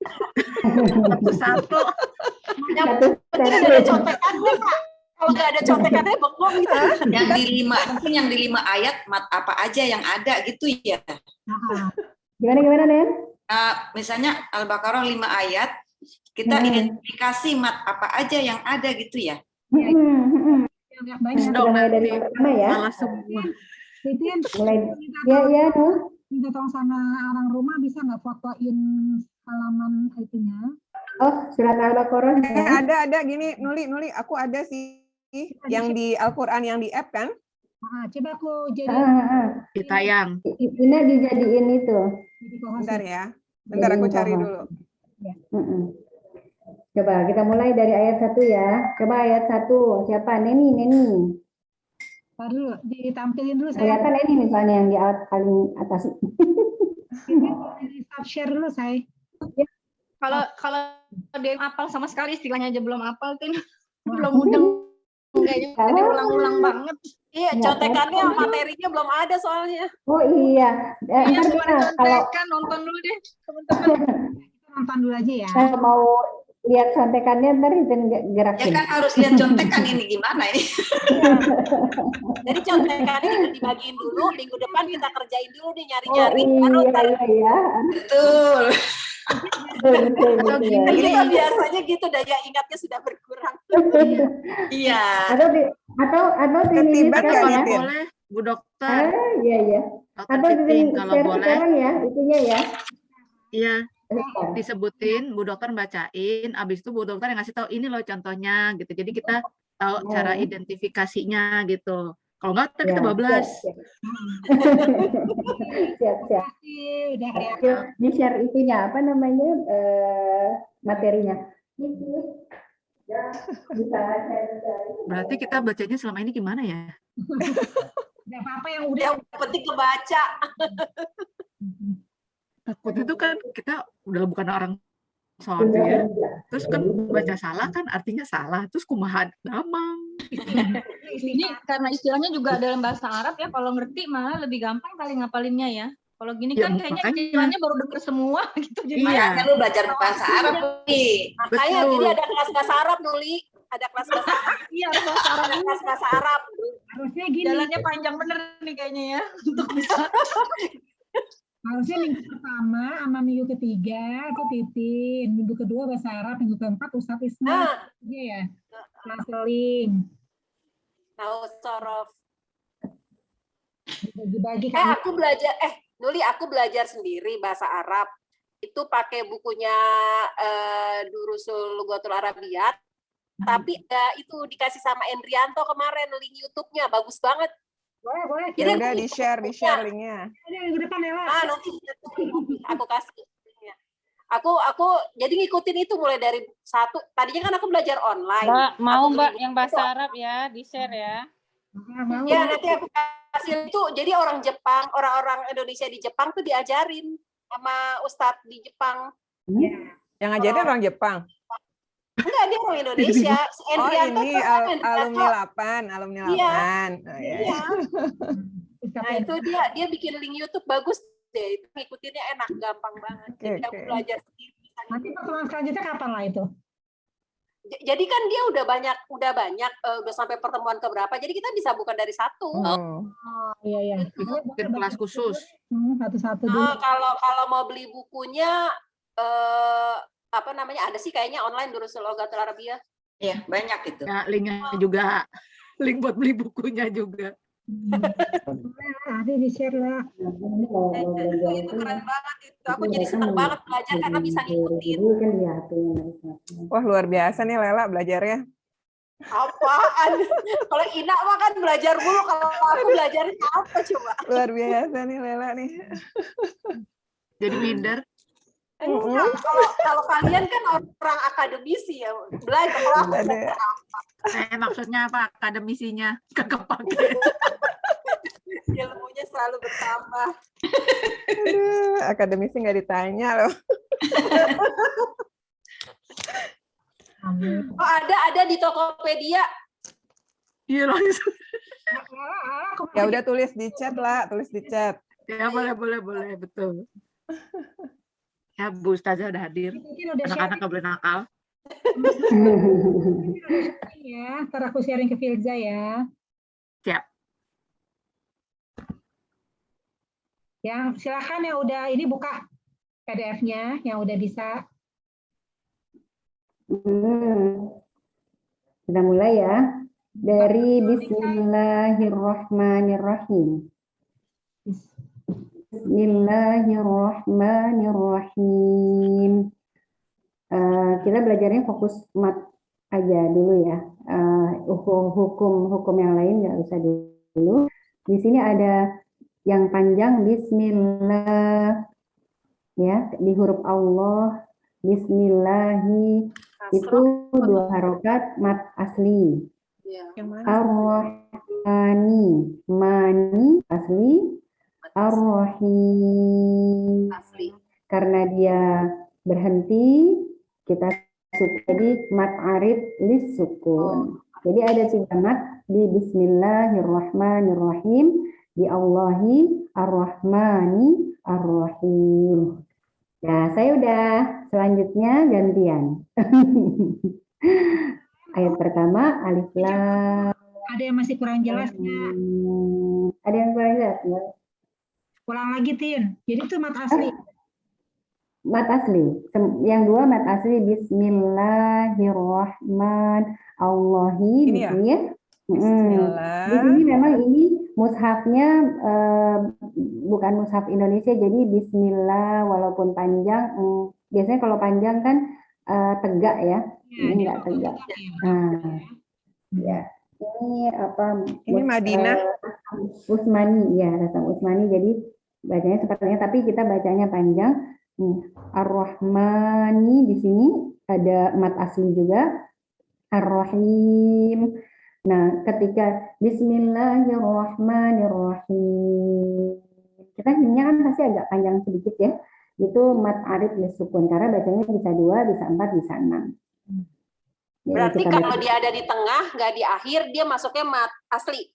Satu-satu. Yang penting ada contekannya, Kak. Kalau nggak ada contekannya bengong gitu. Mungkin yang di 5 ayat mat apa aja yang ada gitu ya. Gimana Den? Misalnya Al-Baqarah 5 ayat, kita identifikasi mat apa aja yang ada gitu ya. Banyak dong dari pertama ya. Malah semua. Titin, mulai ya tuh. Minta tolong sama orang rumah bisa nggak fotoin halaman itunya? Oh, surat Al-Baqarah. Ada gini, Nuli, aku ada sih yang di Al-Qur'an yang di app kan? Coba aku jadi ditayang. Ini dijadiin itu. Bentar ya. Bentar aku cari dulu. Ya. Coba kita mulai dari ayat 1 ya. Coba ayat 1. Siapa? Neni. Taruh dulu, ditampilin dulu saya. Kelihatan Neni misalnya yang di paling atas. Stop share dulu saya. Kalau dia hafal sama sekali istilahnya aja belum hafal, Tin. Belum mudeng. Kayaknya ulang-ulang banget. Iya, contekannya materinya belum ada soalnya. Oh iya. Iya, cuma dicontekan, nonton dulu deh, teman-teman. Nonton dulu aja ya. Mau lihat contekannya ntar gerakin. Ya kan harus lihat contekan ini gimana ini. Jadi contekannya kita dibagiin dulu, minggu depan kita kerjain dulu nih nyari-nyari. Iya. Betul. Kita biasanya gitu, daya ingatnya sudah berkurang. Iya. Atau Ketiban sekarang ya. Boleh, Bu Dokter. Iya. Atau Kalau boleh. Sekarang ya, itunya ya. Iya. Disebutin, Bu Dokter bacain, abis itu Bu Dokter yang ngasih tahu ini loh contohnya gitu. Jadi kita tahu cara identifikasinya gitu. Kalau nggak, ntar kita Ya, bablas. siap. Siap. Udah kayak Yuk, di-share itunya, apa namanya, materinya. Ya, bisa share. Berarti kita bacanya selama ini gimana ya? nggak apa-apa yang udah. Yang penting kebaca. Takutnya tuh kan kita udah bukan orang sholat ya. Terus kan baca salah kan artinya salah. Terus kumaha damang. Ini karena istilahnya juga dalam bahasa Arab ya, kalau ngerti malah lebih gampang kali ngapalinnya ya. Kalau gini Ya, kan kayaknya makanya. istilahnya baru denger semua gitu. Jadi Iya. Makanya lu belajar bahasa Arab nih. Makanya Betul. jadi ada kelas bahasa Arab, Nuli. Ada kelas bahasa Arab. iya harus bahasa Arab. Ada kelas bahasa Arab. Harusnya gini, Jalannya panjang bener nih kayaknya ya untuk bisa. harusnya minggu pertama sama minggu ketiga itu Titin, minggu kedua bahasa Arab, minggu keempat Ustadz Isma. Nah, Iya ya, kelas link. tahu sorof. Dibagi-bagi kan. Nuli, aku belajar sendiri bahasa Arab. Itu pakai bukunya Durusul Lughatul Arabiyat. Tapi itu dikasih sama Endrianto kemarin link YouTube-nya, bagus banget. Boleh. Jadi Ya udah di-share linknya. Ada yang di depan Ella. Nanti aku kasih linknya. Aku jadi ngikutin itu mulai dari satu. Tadinya kan aku belajar online. Mbak, mau Aku Mbak beli yang bahasa Arab ya, di-share ya. Mau. Ya, nanti aku kasih itu. Jadi orang Jepang, orang-orang Indonesia di Jepang tuh diajarin sama Ustadz di Jepang. Yang ngajarin orang Jepang. Enggak, dia orang Indonesia. Si Oh, Endrianto ini tuh kan Endrianto. alumni 8. Iya. Oh, ya. Iya. Nah, itu dia bikin link YouTube bagus deh. Itu ngikutinnya enak, gampang banget. Jadi aku Oke. belajar sendiri. Nanti pertemuan selanjutnya kapan lah itu? Jadi kan dia udah banyak, udah sampai pertemuan keberapa. Jadi kita bisa bukan dari satu. Hmm. Oh iya. Bikin kelas khusus. Satu-satu dulu. Nah, kalau mau beli bukunya apa namanya, ada sih kayaknya online Durusul Lughatul Arabiyah. Iya, banyak itu. Ya, linknya juga. Link buat beli bukunya juga. Nanti di-share lah. Itu keren banget itu. Aku jadi seneng banget belajar karena bisa ngikutin. Kan di HP. Wah, luar biasa nih Lela belajarnya. Apaan? Kalau Ina mah kan belajar mulu. Kalau aku belajarnya apa coba? Luar biasa nih Lela nih. Jadi minder. Enggak, kalau kalian kan orang akademisi ya, belajar. Kalau aku Ada. Maksudnya apa? Akademisinya kagak pakai. ilmunya selalu bertambah. Aduh, akademisi nggak ditanya loh. Oh, ada di Tokopedia. Iya langsung. Ya udah tulis di chat lah, tulis di chat. Ya boleh, betul. Ya Bu Ustazah udah hadir. Mungkin udah Anak-anak nggak boleh nakal. sharing ya. Ntar aku sharing ke Filza ya. Siap. Yang silakan yang udah ini buka PDF-nya yang udah bisa. Kita mulai ya. Dari Bismillahirrahmanirrahim. Bismillahirrahmanirrahim. Kita belajarnya fokus mat aja dulu ya. Hukum yang lain nggak usah dulu. Di sini ada yang panjang Bismillah ya, di huruf Allah. Bismillahi itu 2 harokat mat asli. Yang mana? Ar-Rahmani, mani asli. Ar-Rahim. Asli. Karena dia berhenti, kita jadi mat arid lis sukun. Jadi ada 3 mat di Bismillahirrahmanirrahim, di Allahi, Ar-Rahmani, Ar-Rahim. Ya, saya udah, selanjutnya gantian. Ayat pertama, alif lam. Ada yang masih kurang jelas nggak? Ada yang kurang jelas nggak? Ulang lagi Tin. Jadi itu mat asli. Mat asli. Yang 2 mat asli. Bismillahirrahmanirrahim. Ini ya? Ya? Bismillah. Di sini memang ini mushafnya bukan mushaf Indonesia, jadi Bismillah walaupun panjang. Biasanya kalau panjang kan tegak ya. Ini enggak tegak. Nah, ya. Ini ini apa? Ini Madinah. Usmani ya, Rasam Usmani. Jadi bacanya sepertinya, tapi kita bacanya panjang. Ar-Rahmani di sini ada mat asli juga. Ar-Rahim. Nah, ketika Bismillahirrahmanirrahim, kita himnya kan pasti agak panjang sedikit ya. Itu mat arid lisukun karena bacanya bisa 2, bisa 4, bisa 6. Berarti kalau dia ada di tengah, nggak di akhir, dia masuknya mat asli.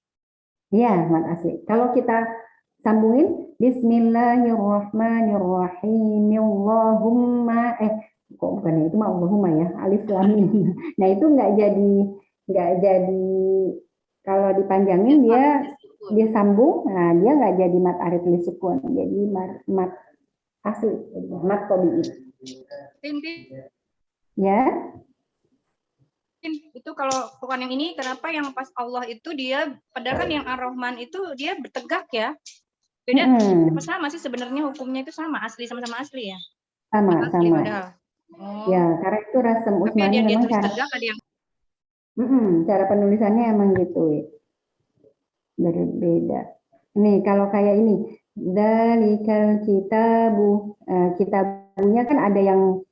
Iya, mat asli. Kalau kita sambungin Bismillahirrahmanirrahim. Allahumma kok bukan itu mah Allahumma ya, alif lam mim. Nah, itu nggak jadi kalau dipanjangin dia sambung, nah dia nggak jadi mat arid li sukun, jadi mat asli, mat tabii. Ya. Itu kalau bukan yang ini, kenapa yang pas Allah itu dia, padahal kan yang Ar-Rahman itu dia bertegak ya. Beda, sama sih sebenarnya hukumnya itu sama, asli, sama-sama asli ya? Sama. Oh. Ya, karena itu Rasam Usmani memang cara tegak, ada yang... cara penulisannya emang gitu. Berbeda. Nih, kalau kayak ini, Dzalikal kitabu, kitabunya kan ada yang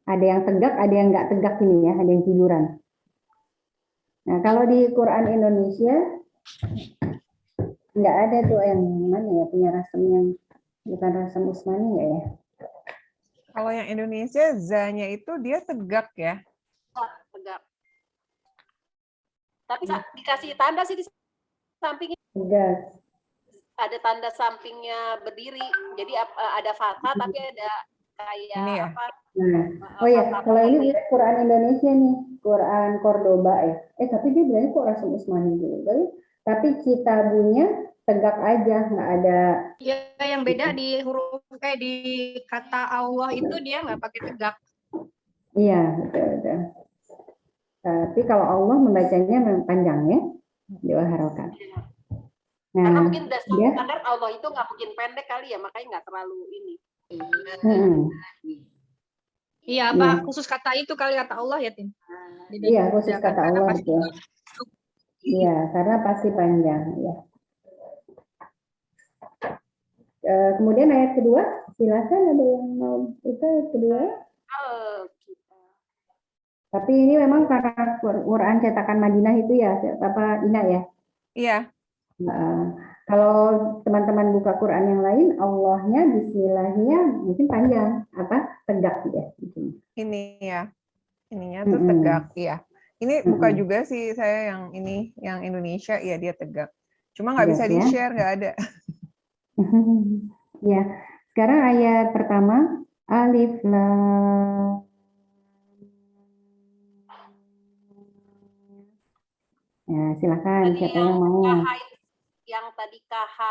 ada yang tegak, ada yang nggak tegak ini ya, ada yang tiduran. Nah, kalau di Quran Indonesia nggak ada tuh yang mana ya, punya rasam yang bukan Rasam Usmani nggak ya? Kalau yang Indonesia, za-nya itu dia tegak ya? Tegak. Tapi dikasih tanda sih di sampingnya. Tegak. Ada tanda sampingnya berdiri. Jadi ada fathah tapi ada kayak ini ya? apa? Nah, oh ya, kalau ini dia Quran Indonesia nih, Quran Cordoba ya. Tapi dia bilangnya kok Rasam Usmani juga. Tapi kitabunya tegak aja, nggak ada. Ya, yang beda di huruf di kata Allah itu dia nggak pakai tegak. Iya, betul. Tapi kalau Allah membacanya memang panjang ya, 2 harokat. Nah, karena mungkin udah standar Allah itu nggak mungkin pendek kali ya, makanya nggak terlalu ini. Iya, apa khusus kata itu kali, kata Allah ya, Tim? Iya, khusus kata Allah betul. Iya, karena pasti panjang ya. Kemudian ayat kedua, silakan ada yang mau itu kedua. Tapi ini memang karena Quran cetakan Madinah itu ya, apa Ina ya? Iya. Kalau teman-teman buka Quran yang lain, Allahnya Bismillahnya mungkin panjang, tegak ya. Ini ya, ininya tuh tegak ya. Ini buka juga sih saya yang ini, yang Indonesia ya dia tegak. Cuma nggak bisa di-share, nggak ada. Ya, sekarang ayat pertama, Alif Lam. Ya, silakan siapa yang mau. Yang tadi KH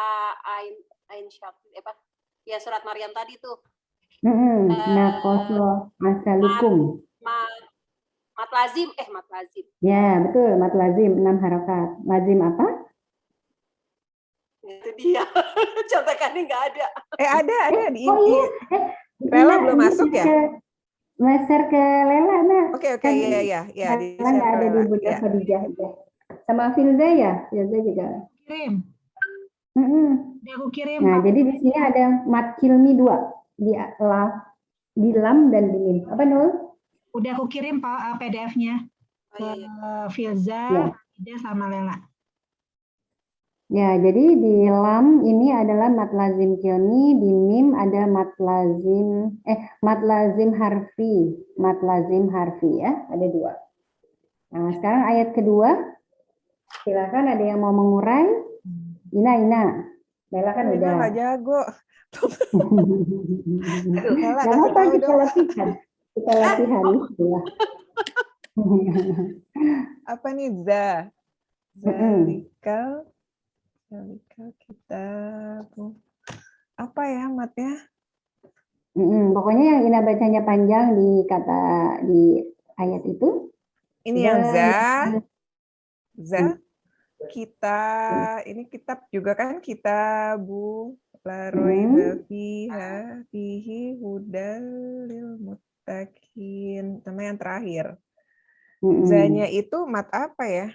Ain Syafir, ya surat Maryam tadi tuh. Nakoso masalukum. Mat lazim. Ya, betul, mat lazim 6 harokat. Lazim apa? Itu dia. Contekannya nggak ada. Ada di ini. Oh iya. Lela belum masuk ya? Share ke Lela, nah. Oke, iya. Lela nggak ada di Bunda Khadijah ya. Sama Filza ya, Filza juga. Kirim. Udah aku kirim. Nah, jadi di sini ada mat kilmi 2 di lam dan di mim. Apa Nul? Udah aku kirim Pak PDF-nya ke Filza, sama Lela. Ya, jadi di lam ini adalah mat lazim kioni, di mim ada mat lazim harfi ya, ada 2. Nah, sekarang ayat kedua, silakan ada yang mau mengurai. Ina, Lela kan udah. Nggak jago. Gak apa-apa, kita latihan. Apa nih za? Zalikal kita apa ya matnya? Pokoknya yang Ina bacanya panjang di ayat itu. Ini yang za. Kita ini kitab juga kan, kitabu la raiba fihi hudal lil muttaqin, sama yang terakhir. Zanya itu mat apa ya?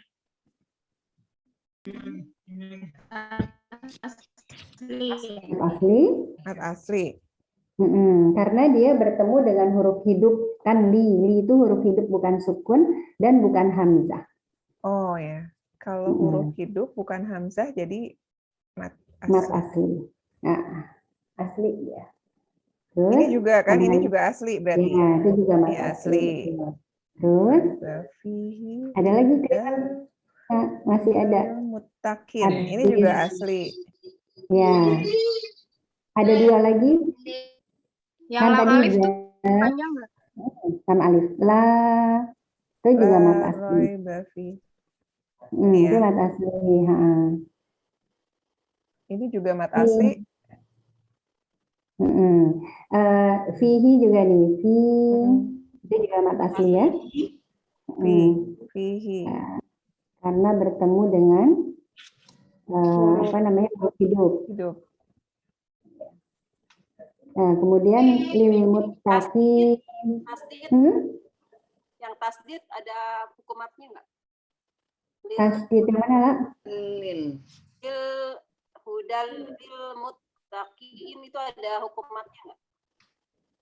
Asli. Mat asli. Karena dia bertemu dengan huruf hidup, kan li itu huruf hidup bukan sukun dan bukan hamzah. Oh ya, kalau huruf hidup bukan hamzah jadi mat asli. Mat asli. Nah, asli ya. Terus, Ini juga kan, ini juga asli berarti. Ya, itu juga mat Ini asli. asli. Terus, Fihi ada lagi kan? Masih ada. Mutakin. Ini juga asli. Ya. Ada 2 lagi. Yang Kan lam tadi alif tuh panjang nggak? lam alif. La. Itu juga mat asli. Itu mat asli. Ini juga mat asli. Fihi juga nih. Fi. Itu juga mat asli ya. Fihi. Karena bertemu dengan apa namanya huruf hidup. Nah, kemudian lil muttaqin. Yang tasdid ada hukumatnya nggak? Tasdid yang mana lah? Lil hudal lil muttaqin itu ada hukumatnya nggak?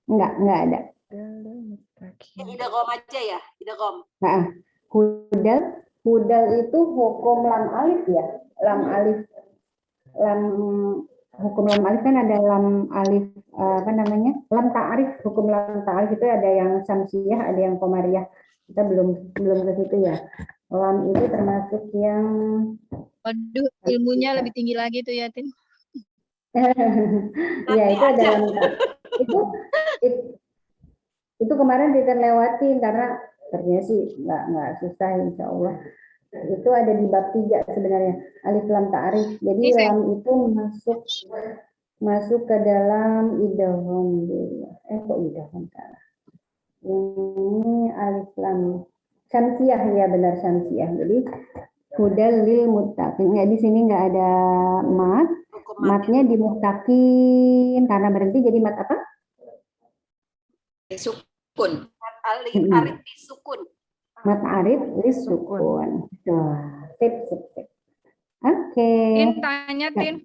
Enggak ada. Ya, idgham aja ya, idgham. Nah, hudal itu hukum lam alif ya. Hukum lam alif kan ada lam alif apa namanya? Lam ta'rif, hukum lam ta'rif itu ada yang samsiyah, ada yang qamariyah. Kita belum ke situ ya. Lam itu termasuk yang Waduh, ilmunya lebih tinggi lagi tuh ya, Tin. Ya, itu ada lam itu kemarin kita lewatin karena ternyata sih nggak susah insya Allah. Itu ada di bab 3 sebenarnya, alif lam ta'rif. Jadi lam itu masuk ke dalam idgham. Kok idgham salah. Ini alif lam syamsiyah, ya benar syamsiyah. Jadi hudal lil muttaqin. Ya, di sini nggak ada mat. Matnya di muttaqin karena berhenti jadi mat apa? Sukun. Mat arif di sukun. Mat arif di sukun. Sip. Oke. Tin tanya, Tin.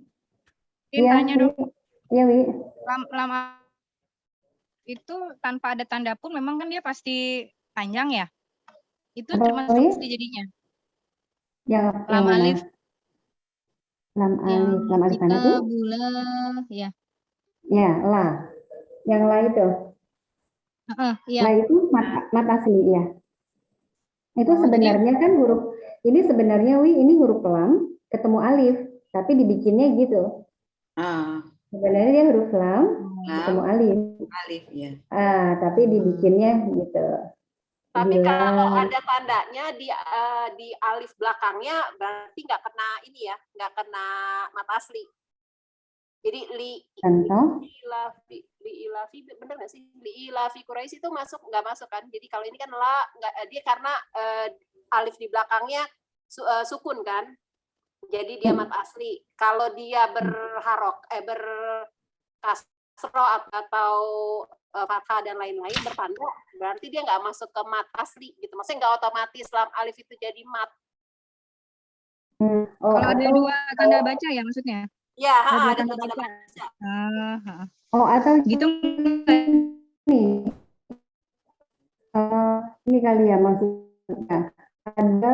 Tin Ya, tanya dong. Iya, Wi. Lam itu tanpa ada tanda pun memang kan dia pasti panjang ya. Itu termasuk asli jadinya. Yang lam alif. Lam alif mana tuh? Bula, ya. Ya, la. Yang la itu. Iya. La itu mat asli ya. Itu sebenarnya kan huruf ini sebenarnya ini huruf lam ketemu alif, tapi dibikinnya gitu. Sebenarnya dia huruf lam ketemu alif. Alif ya. Tapi dibikinnya gitu. Tapi kalau ada tandanya di alif belakangnya berarti nggak kena ini ya, nggak kena mat asli. Jadi li ilafi bener nggak sih? Li ilafi Quraisy itu nggak masuk kan? Jadi kalau ini kan nggak, dia karena alif di belakangnya sukun kan? Jadi dia mat asli. Kalau dia berkasro atau fathah dan lain-lain bertanda, berarti dia nggak masuk ke mat asli gitu. Maksudnya nggak otomatis lam alif itu jadi mat. Kalau ada 2 tanda baca ya maksudnya? Ya, ada tanda baca. Atau gitu nih. Ini kali ya maksudnya. Ada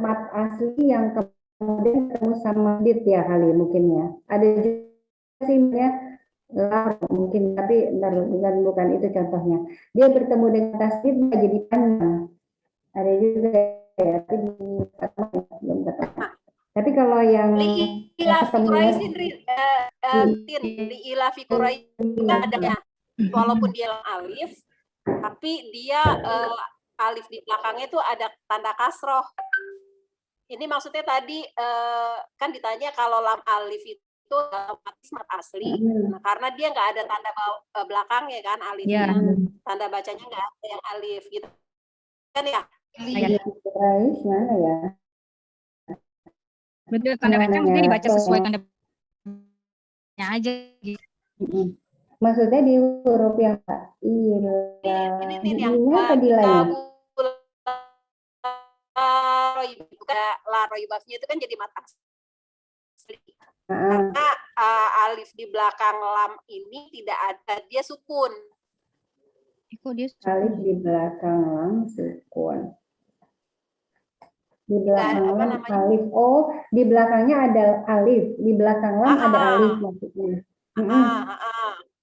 mat asli yang kemudian ketemu sama dit ya kali mungkin ya. Ada juga sih ya. Mungkin tapi bukan itu contohnya. Dia bertemu dengan tasdid jadi panjang. Ada juga ya, tapi kalau yang ilafi Quraisy adanya walaupun dia alif tapi dia alif di belakangnya itu ada tanda kasroh. Ini maksudnya tadi kan ditanya kalau lam alif itu otomatis mat asli. Nah, karena dia nggak ada tanda belakangnya kan alifnya. Tanda bacanya nggak ada yang alif gitu. Kan ya? Quraisy mana ya? Betul, tanda baca maksudnya dibaca sesuai tandanya aja gitu. Maksudnya di huruf yang ini yang apa di lain? bukan la roibafnya itu kan jadi mat asli. Karena alif di belakang lam ini tidak ada, dia sukun. Alif di belakang lam sukun. Di belakang lam alif. Oh, di belakangnya ada alif, di belakang lam ada alif maksudnya.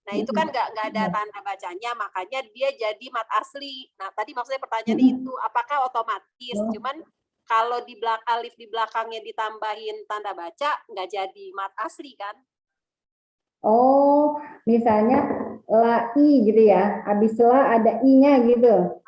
Nah itu kan nggak ada tanda bacanya, makanya dia jadi mat asli. Nah tadi maksudnya pertanyaannya itu apakah otomatis? Cuman kalau di alif di belakangnya ditambahin tanda baca nggak jadi mat asli kan? Oh, misalnya la i gitu ya, habis la ada i-nya gitu.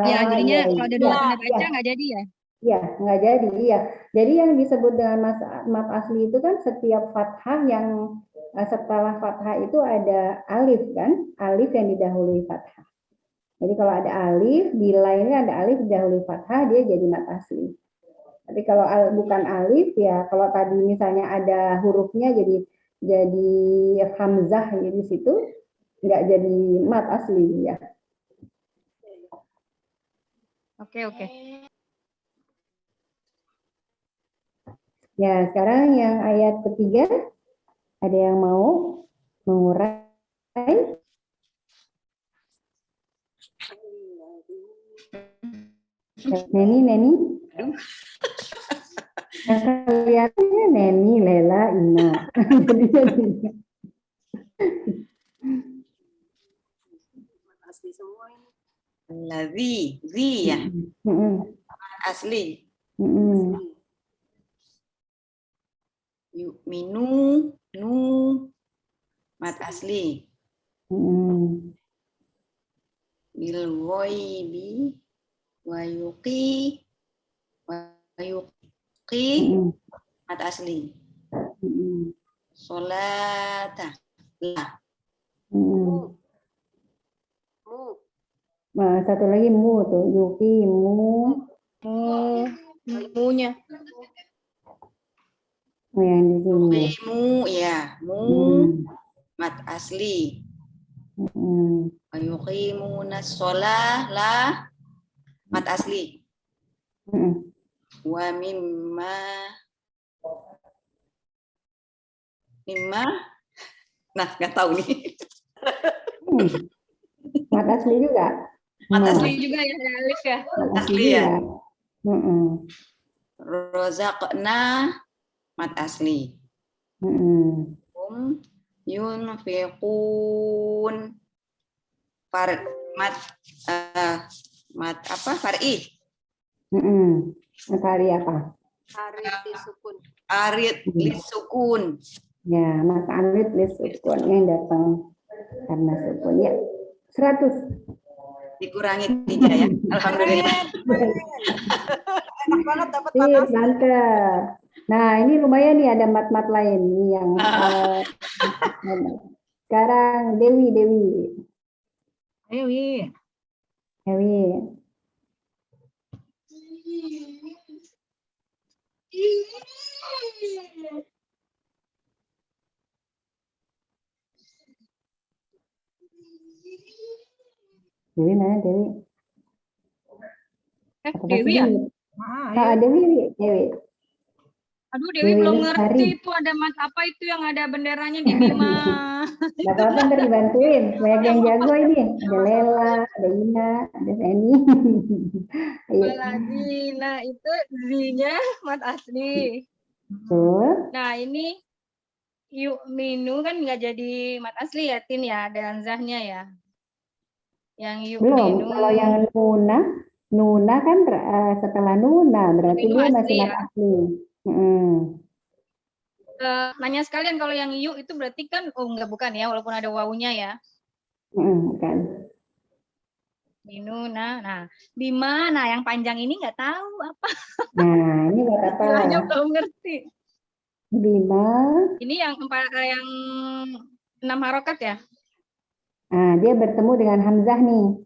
Ya, jadinya kalau ada dua tanda baca nggak jadi ya? Iya, nggak jadi, iya. Jadi yang disebut dengan mat asli itu kan setiap fathah yang setelah fathah itu ada alif kan, alif yang didahului fathah. Jadi kalau ada alif, di lainnya ada alif didahului fathah, dia jadi mat asli. Tapi kalau bukan alif ya, kalau tadi misalnya ada hurufnya jadi hamzah ya, di situ nggak jadi mat asli ya. Oke. Ya, sekarang yang ayat ketiga, ada yang mau mengurai? Neni. Yang kelihatannya Neni, Lela, Ina. Asli semua ini. Zi ya. Asli. Yu'minu, nu, mat asli. Bil ghaibi wa yuqi mat asli. Sholata la. Nah, satu lagi mu tuh, yuki Mu-nya. Oh, yang di sini. Mu ya, mat asli. Wa yuqimuna sholah la mat asli. Wa mimma nah nggak tahu nih. Mat asli juga. Mat asli juga ya, ada alif ya. Mat asli ya. Rozaqna mat asli. Yunfiqun mat apa? Far'i. Matahari apa? Arid Lisukun. Ya, mat arid lisukun yang datang karena sukun ya. 100. Dikurangi 3 ya. Alhamdulillah. Enak banget dapat mantap. Nah, ini lumayan nih ada mat-mat lain nih yang sekarang Dewi. Dewi mana Dewi? Dewi ya? Dewi. Aduh, Dewi belum ngerti itu ada mat apa itu yang ada benderanya di Bima. Gak apa-apa, ntar dibantuin. Banyak yang jago ini. Ada Lela, ada Ina, ada Seni. Nah, itu Z-nya mat asli. Betul. Nah, ini yu'minu kan nggak jadi mat asli ya, Tin ya, ada anzahnya ya. Yang yu'minu. Belum, kalau yang Nuna kan setelah Nuna, berarti dia masih mat asli. Nanya sekalian kalau yang yu itu berarti kan bukan ya, walaupun ada wawunya ya. Bukan. Minuna. Nah, Bima, nah yang panjang ini nggak tahu apa. Nah, ini nggak apa. Istilahnya belum ngerti. Bima. Ini yang 6 harokat ya? Nah, dia bertemu dengan Hamzah nih.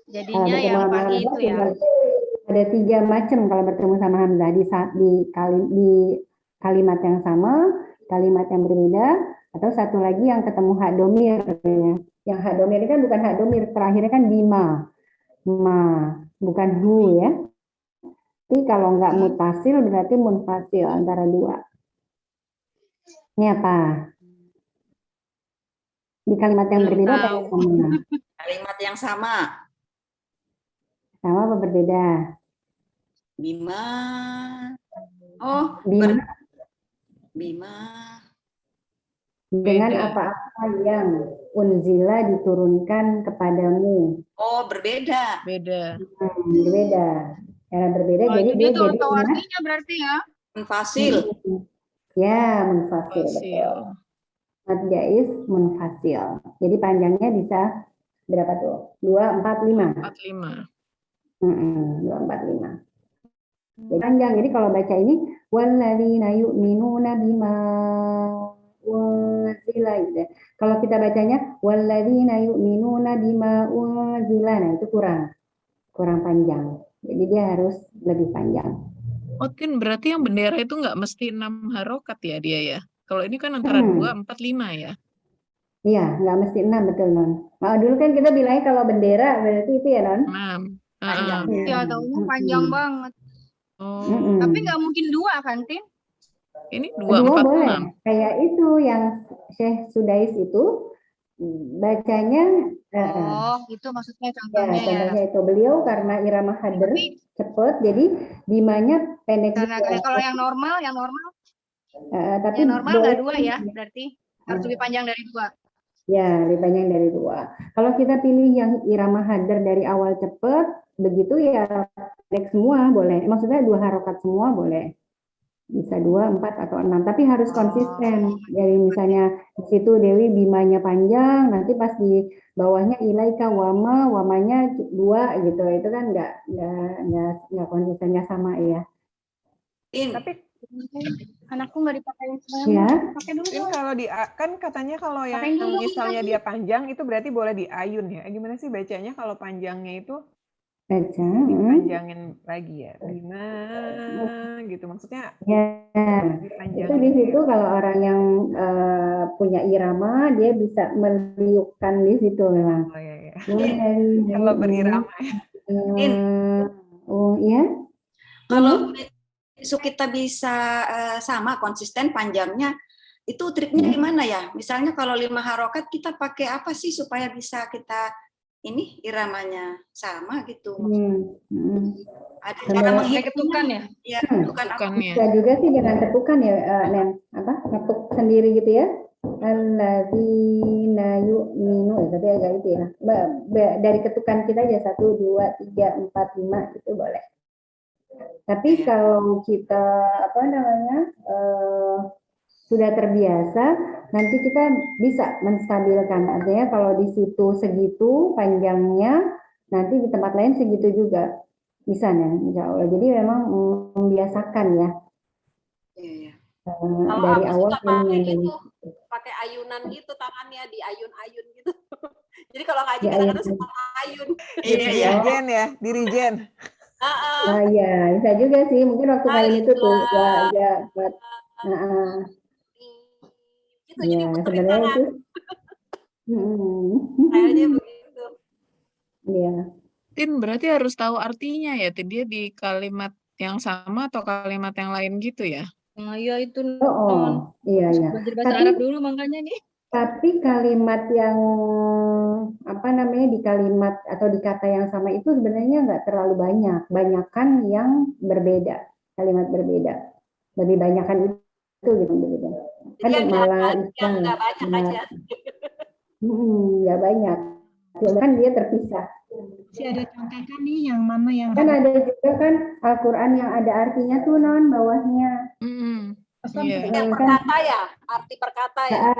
Jadinya yang pagi itu ya. Ada 3 macam kalau bertemu sama Hamzah di kalimat yang sama, kalimat yang berbeda, atau satu lagi yang ketemu hak domir. Yang hak domir ini kan bukan hak domir, terakhirnya kan bima. Ma, bukan hu ya. Tapi kalau nggak mutasil berarti munfasil antara dua. Ini apa? Di kalimat yang Belum berbeda atau tahu. yang sama? Kalimat yang sama. Sama apa berbeda? Bima. Oh, Bima Bima. dengan Beda. apa-apa yang unzila diturunkan kepadamu. Oh, berbeda. Beda. Berbeda. Karena berbeda Oh, jadi itu dia dia tuh jadi tahu artinya berarti ya. Munfasil. Ya, munfasil betul. Fasil. Mat jaiz munfasil. Jadi panjangnya bisa berapa tuh? 2, 4, 5. 45. 2, 4, 5. Jadi panjang. Jadi kalau baca ini walladzina yu'minuna bima unzila gitu. Kalau kita bacanya walladzina yu'minuna bima unzila, nah itu kurang panjang. Jadi dia harus lebih panjang. Oh, Tin, berarti yang bendera itu nggak mesti 6 harokat ya dia ya? Kalau ini kan antara 2, 4, 5 ya? Iya, nggak mesti 6, betul, Non. Nah, dulu kan kita bilangnya kalau bendera berarti itu ya, Non? 6. Panjang. Ya, tahunya panjang banget. Oh, Tapi nggak mungkin 2 kan, Tin? ini 2, Dua 4, boleh. 6. Kayak itu yang Syekh Sudais itu bacanya Oh, itu maksudnya ya, contohnya ya. contohnya itu beliau karena irama hadir Tapi cepet, jadi bimanya pendek karena juga. kalau yang normal Tapi yang normal boleh nggak 2 ya, berarti harus lebih panjang dari 2. ya, lebih panjang dari 2. Kalau kita pilih yang irama hadir dari awal cepet, begitu ya pendek semua boleh. Maksudnya 2 harokat semua boleh. Bisa 2, 4, atau 6. Tapi harus konsisten. Jadi misalnya di situ Dewi bimanya panjang, nanti pas di bawahnya ilaika wamanya 2 gitu. Itu kan nggak konsisten, nggak sama ya. Tapi Anakku nggak dipakai Ya. pakai dulu. Tin, kalau kan katanya kalau yang Pakein dulu, misalnya dia panjang itu berarti boleh diayun ya. Gimana sih bacanya kalau panjangnya itu Baca. dipanjangin lagi ya? Bima gitu maksudnya Ya. Itu dipanjangin di gitu situ ya. kalau orang yang punya irama dia bisa meliukkan di situ memang. Oh iya ya. Dari Kalau berirama ya. oh iya. Kalau besok kita bisa sama konsisten panjangnya, itu triknya gimana ya? Misalnya kalau 5 harokat kita pakai apa sih supaya bisa kita ini iramanya sama gitu? Ada cara Pakai ketukan ya? Ya, ketukan apa? Bisa juga sih dengan ketukan ya, Nen. Apa? Ketuk sendiri gitu ya. Alladzina yu'minu, tapi agak itu ya. Dari ketukan kita aja 1, 2, 3, 4, 5 itu boleh. Tapi kalau kita sudah terbiasa, nanti kita bisa menstabilkan. Artinya kalau di situ segitu panjangnya, nanti di tempat lain segitu juga bisa nih, insya Allah. Jadi memang membiasakan ya. Iya. Dari aku awal suka pakai itu, pakai ayunan gitu tangannya, diayun-ayun gitu. Jadi kalau ngaji kadang-kadang suka ayun. Dirijen ya, dirijen. Nah, ya, bisa juga sih. Mungkin waktu kalian itu tuh ya buat gitu, jadi muterin sebenarnya tangan. itu Kayaknya begitu. Iya. Tin, berarti harus tahu artinya ya, Tin. Dia di kalimat yang sama atau kalimat yang lain gitu ya? Oh iya itu. Iya. Belajar bahasa Arab dulu makanya nih. Tapi kalimat yang di kalimat atau di kata yang sama itu sebenarnya nggak terlalu banyak. Banyakan yang berbeda, kalimat berbeda. Lebih banyakan itu gitu berbeda. Kan malah yang nggak banyak aja. Nggak banyak. Kan dia terpisah. Masih ada contekan nih yang mana yang kan ada juga kan Al-Quran yang ada artinya tuh non bawahnya. Yang perkata ya, arti perkata ya.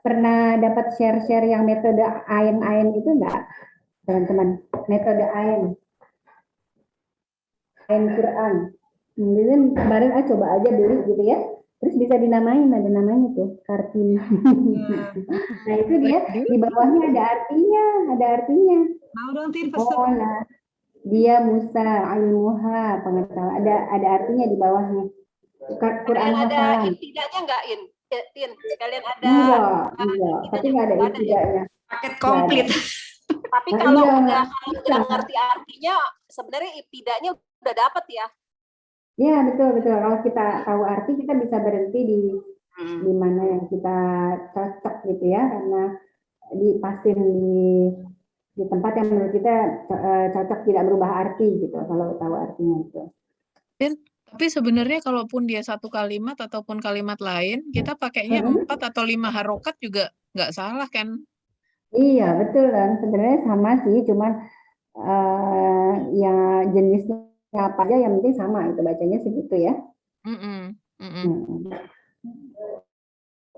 Pernah dapat share yang metode ain itu enggak teman-teman? Metode ain Quran. Jadi kemarin coba aja beli gitu ya. Terus bisa dinamain, ada namanya tuh Kartini. Nah itu dia di bawahnya ada artinya. Mau dong Tin Dia Musa ilmuha pengetahuan, ada artinya di bawahnya. Quran ada hafalan. tidaknya enggak Tin? Sekalian ada. Enggak, tapi enggak ada tidaknya. Paket komplit. Tapi Nah, kalau iya. udah ngerti artinya, sebenarnya ibtidanya udah dapet ya. Iya, betul. Kalau kita tahu arti, kita bisa berhenti di mana yang kita cocok gitu ya, karena dipasin di tempat yang menurut kita cocok, tidak berubah arti gitu kalau tahu artinya itu. Tapi sebenarnya kalaupun dia satu kalimat ataupun kalimat lain, kita pakainya 4 atau 5 harokat juga nggak salah kan? Iya, betul kan. Sebenarnya sama sih, cuman ya jenisnya apa aja yang penting sama, itu bacanya segitu ya.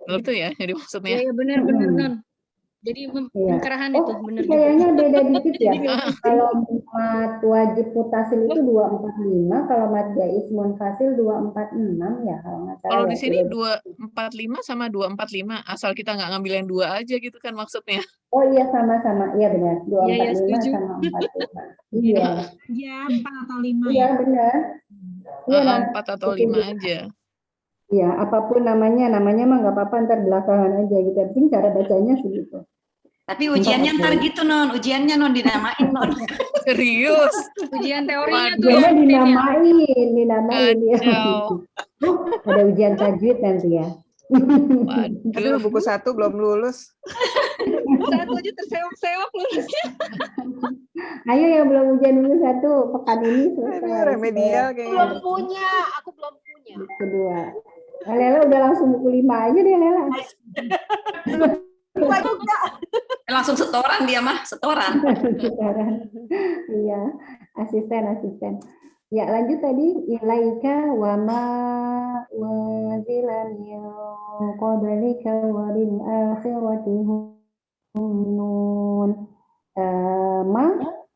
Itu ya, jadi maksudnya. Iya, benar non. Jadi pencerahan itu benar. Kayaknya beda dikit ya. Kalau mat wajib mutasil itu 245, kalau mat jaiz munfasil 246 ya kalau nggak salah. Kalau ya. di sini 245 sama 245, asal kita nggak ngambil yang 2 aja gitu kan maksudnya. Oh iya, sama-sama. Iya benar. 245 setuju. sama 45. Iya. Iya, 4 atau 5 Iya, benar. Iya, 4 atau 5 aja. Iya, apapun namanya mah nggak apa-apa, ntar belakangan aja gitu. Penting cara bacanya segitu. Tapi ujiannya ntar gitu non, ujiannya non dinamain non. Serius? Ujian teorinya tuh Ujiannya dinamain ya. Kacau. Ada ujian tajwid nanti ya. Aduh, buku 1 belum lulus. 1 aja terseok-seok lulusnya. Ayo yang belum ujian dulu 1 pekan ini selesai. Remedial kayaknya. Belum punya, aku belum punya. Kedua. Lela udah langsung buku 5 aja deh Lela. Langsung setoran dia mah, setoran. Iya, asisten. Ya, lanjut tadi ilaika wa ma wa zilam qablika wa bil akhirati nun. Ma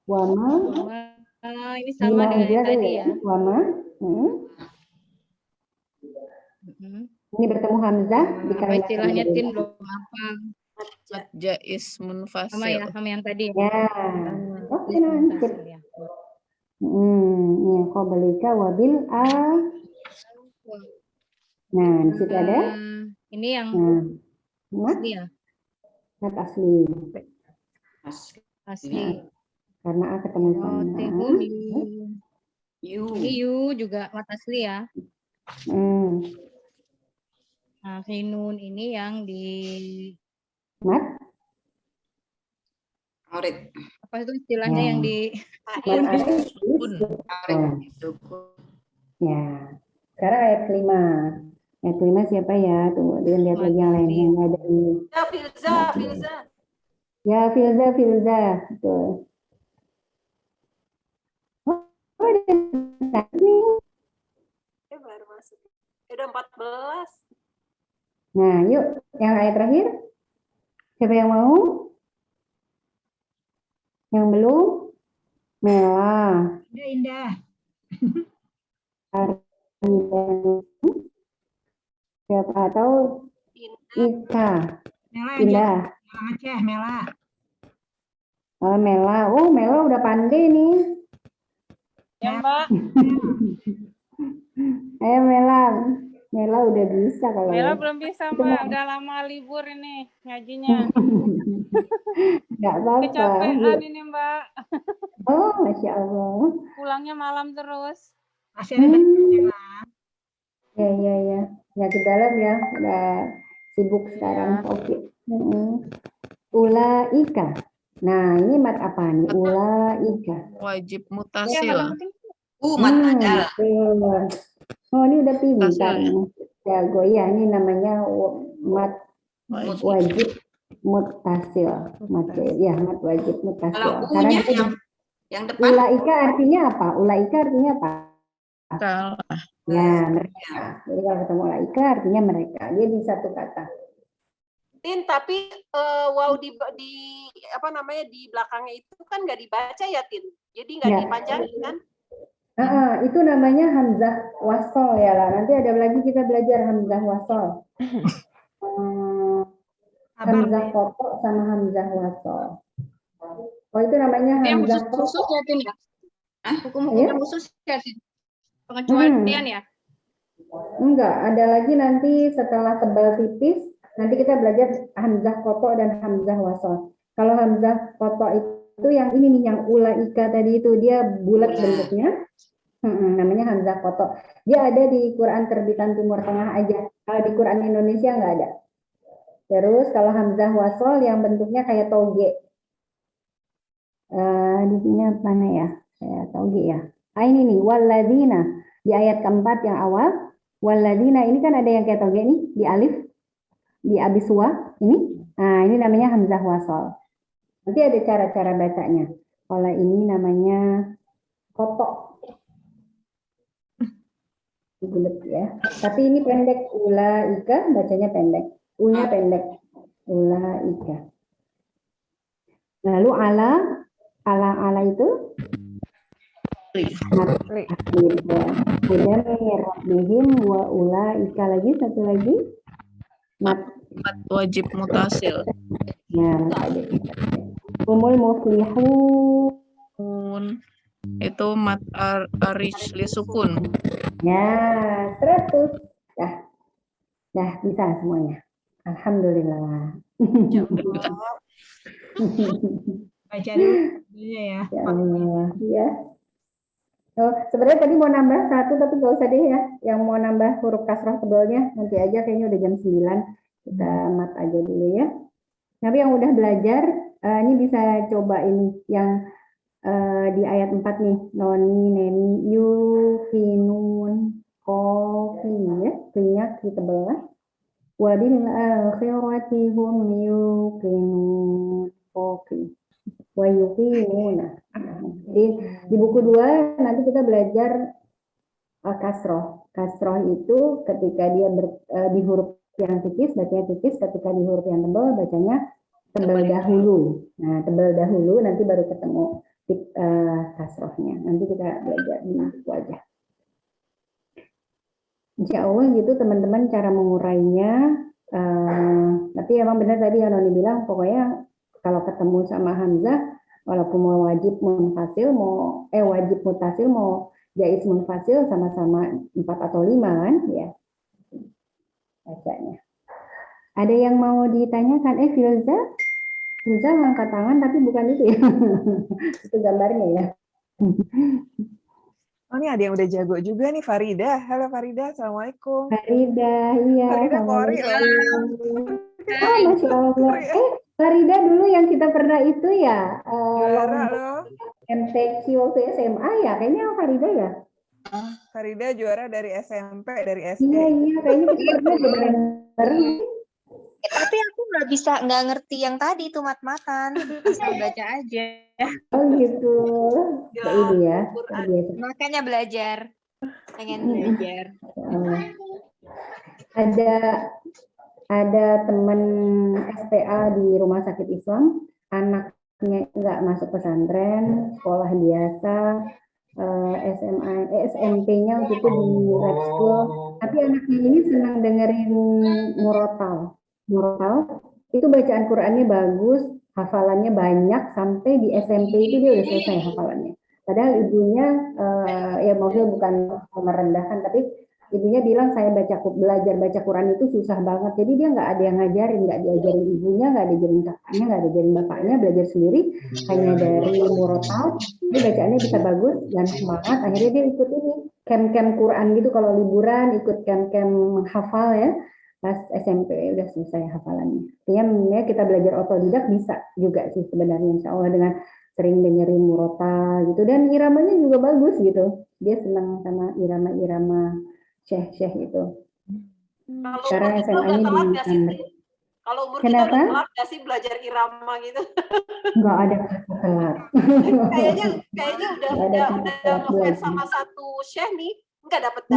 wa ma. Ini sama dengan yang tadi ya. Wa ma. Ini bertemu hamzah di kalimat istilahnya Tin belum apa. Jaiz munfasil. Sama yang tadi. Ya. Oke, lanjut. Ya, qablika wabil Nah, di situ ada. Ini yang asli ya. Asli. Asli. Karena A ketemu sama. Ini yu juga mat asli ya. Nah, sinun ini yang di mat Aurit. apa itu istilahnya yang di ya. Sekarang ayat 5. Ayat 5 siapa ya? Tunggu, dia lihat lagi yang lain yang ada di. Ya, Filza. Betul. Oh, ada nih. Baru masuk. Udah 14. Nah, yuk yang ayat terakhir. Siapa yang mau? Yang belum? Mela. Indah. Siapa tahu? Ika. Indah. Aceh, Mela. Oh, Mela. Oh, Mela udah pandai nih. Ya, Mbak. Ayo Mela. Mela udah bisa kalau Mela ya. belum bisa, Mbak. Udah lama libur ini ngajinya. Nggak apa-apa. Kecapean ini, Mbak. Oh, Masya Allah. Pulangnya malam terus. Ya. Penyakit dalam ya. Udah sibuk sekarang. Oke. Ulaika. Nah, ini mat apa nih? Ulaika. Wajib mutasil. Mat badal. Oh, ini udah pintar. Jago ya, ini namanya mat wajib mutasil. Mat wajib mutasil. Kalau U-nya yang depan. Ulaika artinya apa? Ulaika artinya apa? Salah. Ya, mereka. Jadi kalau ketemu ulaika artinya mereka. Dia di satu kata. Tin, tapi wow di apa namanya di belakangnya itu kan nggak dibaca ya, Tin. Jadi nggak dipanjangin kan? Itu namanya hamzah wasol ya lah. Nanti ada lagi kita belajar hamzah wasol. Hamzah kotok sama hamzah wasol. Oh, itu namanya hamzah kotok. Khusus ya, Tin ya? Hukum-hukum khusus ya, Tin? Pengecualian ya? Enggak, ada lagi nanti setelah tebal tipis, nanti kita belajar hamzah kotok dan hamzah wasol. Kalau hamzah kotok itu itu yang ini nih, yang ulaika tadi itu dia bulat Ula. bentuknya. Namanya hamzah kotok. Dia ada di Quran terbitan Timur Tengah aja. Kalau di Quran Indonesia nggak ada. Terus kalau hamzah wasol yang bentuknya kayak toge. Di sini mana ya? Kayak toge ya. Ini nih, waladina. Di ayat keempat yang awal. Waladina ini kan ada yang kayak toge nih. Di alif. Di abis wa. Ini. Nah ini namanya hamzah wasol. Nanti ada cara-cara bacanya. Kalau ini namanya kotok. Bulat ya. Tapi ini pendek. Ulaika bacanya pendek. U-nya pendek. Ulaika. Lalu ala itu bihim wa ulaika lagi satu lagi Mat wajib mutasil. ya umul muflihun Itu mat arish li sukun. ya 100 dah bisa semuanya. Alhamdulillah. Baca dulu ya. Ya Allah, ya. Oh, sebenarnya tadi mau nambah satu tapi nggak usah deh ya. Yang mau nambah huruf kasrah tebalnya nanti aja, kayaknya udah jam 9. Kita mat aja dulu ya. Tapi yang udah belajar ini bisa coba ini yang di ayat 4 nih. Noni, neni, yukinun, kofi ya. Minyak di tebelah. Wabil akhirati hum yuqinun kofi. Wa yuqinuna. Di buku 2 nanti kita belajar kasroh. Kasroh itu ketika dia di huruf yang tipis bacanya tipis, ketika di huruf yang tebal bacanya tebal dahulu. Nah, tebal dahulu nanti baru ketemu kasrohnya. Nanti kita belajar di buku aja. Insya Allah gitu teman-teman cara mengurainya. Tapi emang benar tadi yang Noni bilang, pokoknya kalau ketemu sama hamzah, walaupun mau wajib munfasil, wajib mutasil, mau jaiz munfasil, sama-sama 4 atau 5 kan, ya. Bacanya. Ada yang mau ditanyakan? Filza angkat tangan tapi bukan itu ya. Itu gambarnya ya. Oh, ini ada yang udah jago juga nih, Farida. Halo Farida, Assalamualaikum. Farida, iya. Farida Kori loh. Oh, Masya Allah. Farida dulu yang kita pernah itu ya. Juara loh. MTQ waktu SMA ya, kayaknya Farida ya. Farida juara dari SMP, dari SD. Iya, kayaknya kita pernah bareng. Tapi aku nggak ngerti yang tadi itu mat-matan. Asal baca aja. Oh gitu. Ya, Ini ya. Makanya belajar. Pengen belajar. Ada teman SPA di Rumah Sakit Islam, anaknya nggak masuk pesantren, sekolah biasa, SMP-nya waktu itu di lab school, tapi anaknya ini senang dengerin murotal itu bacaan Qurannya bagus, hafalannya banyak, sampai di SMP itu dia udah selesai hafalannya. Padahal ibunya ya maksudnya bukan merendahkan, tapi ibunya bilang saya belajar baca Quran itu susah banget. Jadi dia nggak ada yang ngajarin, nggak diajarin ibunya, nggak diajarin kakaknya, nggak diajarin bapaknya, belajar sendiri hanya dari murotal. Dia bacaannya bisa bagus dan semangat. Akhirnya dia ikut ini camp-camp Quran gitu, kalau liburan ikut camp-camp hafal ya. Pas SMP udah selesai hafalannya. Artinya kita belajar otodidak bisa juga sih sebenarnya, insya Allah, dengan sering dengerin murotal gitu, dan iramanya juga bagus gitu. Dia senang sama irama-irama syekh itu. Sekarang SMA-nya di Tangerang. Kalau umur kita udah telat nggak sih belajar irama gitu? Nggak ada kata telat. kayaknya udah ngefans sama satu syekh nih, nggak dapet.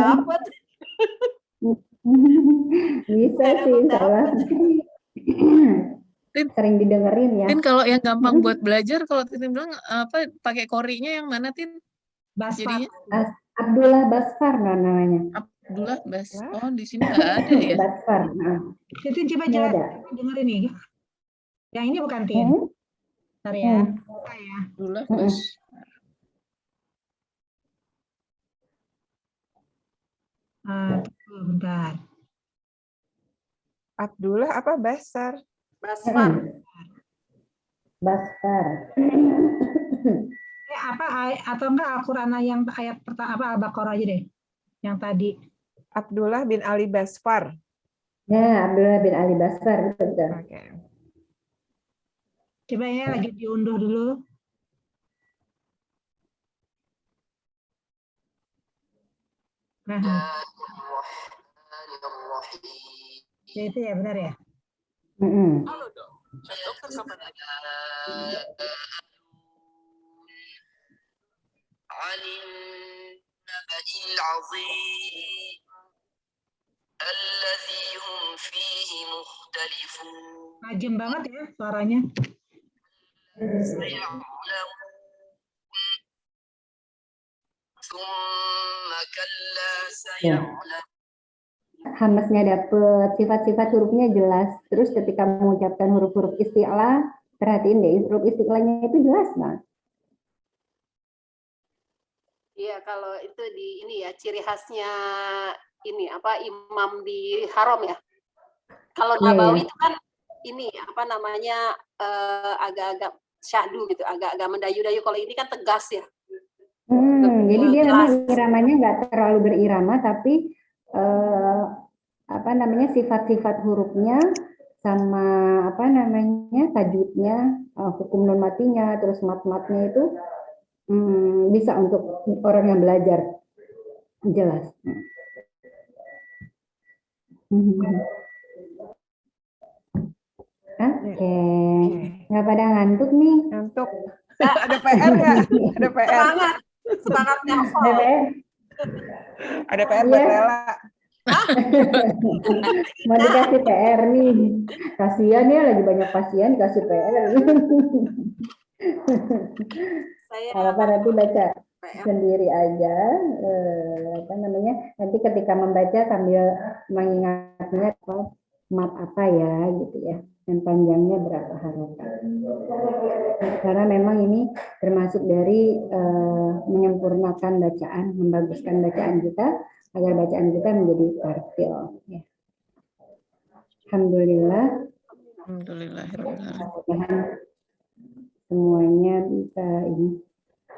Bisa sih, salah. Sering didengerin ya. Tin, kalau yang gampang buat belajar, kalau Tin bilang apa pakai korinya yang mana, Tin? Basfar. Abdullah Basfar namanya. Abdullah Oh, di sini nggak ada ya. Basfar. Tin coba dengerin nih. Yang ini bukan Tin. Bentar ya. Abdullah Basfar. Bentar. Abdullah apa Basar? Basfar. Bastar. Atau enggak Al-Qur'an yang ayat pertama apa Al-Baqarah aja deh. Yang tadi. Abdullah bin Ali Basfar. Ya, Abdullah bin Ali Basfar, betul. Oke. Coba ya lagi diunduh dulu. Nah. Ya, itu ya benar ya? Halo dong. Dokter sama Tajam banget ya suaranya. Ya. Hamesnya dapet, sifat-sifat hurufnya jelas. Terus ketika mengucapkan huruf-huruf isti'la, perhatiin deh, huruf isti'lanya itu jelas, Mas. Iya, kalau itu di ini ya ciri khasnya ini apa imam di haram ya. Kalau Nabawi itu kan ini apa namanya agak-agak syahdu gitu, agak-agak mendayu-dayu. Kalau ini kan tegas ya. Jadi dia memang iramanya nggak terlalu berirama, tapi apa namanya sifat-sifat hurufnya sama apa namanya tajwidnya, hukum nun matinya, terus mat-matnya itu bisa untuk orang yang belajar jelas. Oke, nggak pada ngantuk nih? Ngantuk. Ada PR nggak? Ada PR. Semangatnya. Ada PR buat Lela. Mau dikasih PR nih. Kasihan ya, lagi banyak pasien dikasih PR. Harapan nanti baca sendiri aja. Apa namanya? Nanti ketika membaca sambil mengingatnya mat apa ya gitu ya. Dan panjangnya berapa harokat. Karena memang ini termasuk dari menyempurnakan bacaan, membaguskan bacaan kita agar bacaan kita menjadi tartil. Ya. Alhamdulillah. Mudah-mudahan semuanya bisa ini.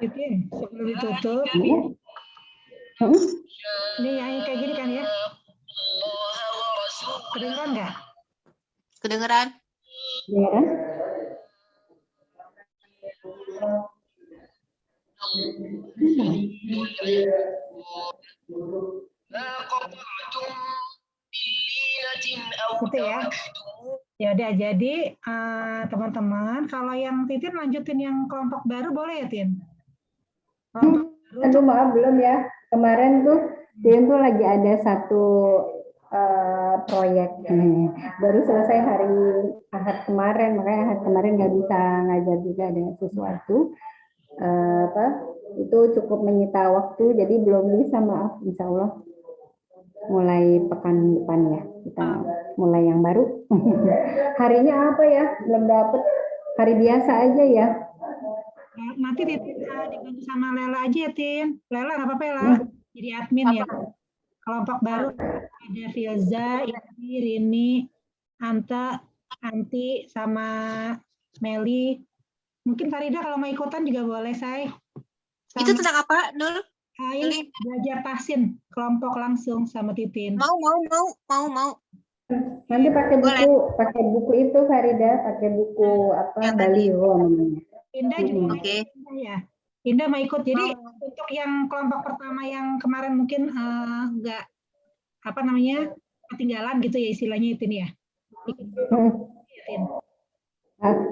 Oke, sebelum ditutup. Ini yang kayak gini kan ya? Kedengeran nggak? Kedengeran? Kedengeran? Gitu ya. Ya udah, jadi teman-teman, kalau yang Titin lanjutin yang kelompok baru boleh ya, Tin? Aduh maaf belum ya. Kemarin tuh Tin tuh lagi ada satu proyek baru selesai hari Ahad kemarin, makanya Ahad kemarin nggak bisa ngajar juga, ada sesuatu itu cukup menyita waktu, jadi belum bisa, maaf. Insya Allah mulai pekan depan ya kita mulai yang baru. Harinya apa ya, belum dapet, hari biasa aja ya. Nanti dibantu sama Lela aja ya, Tin. Lela nggak apa-apa ya, jadi admin ya. Kelompok baru ada Filza, Indi, Rini, Anta, Anti, sama Meli. Mungkin Farida kalau mau ikutan juga boleh, Say. Itu tentang apa, Nur? Ini belajar tahsin, kelompok langsung sama Titin. Mau. Nanti pakai buku itu Farida, pakai buku apa Balio namanya. Indah juga ya. Indah mau ikut. Jadi untuk yang kelompok pertama yang kemarin mungkin nggak apa namanya ketinggalan gitu ya istilahnya itu nih ya.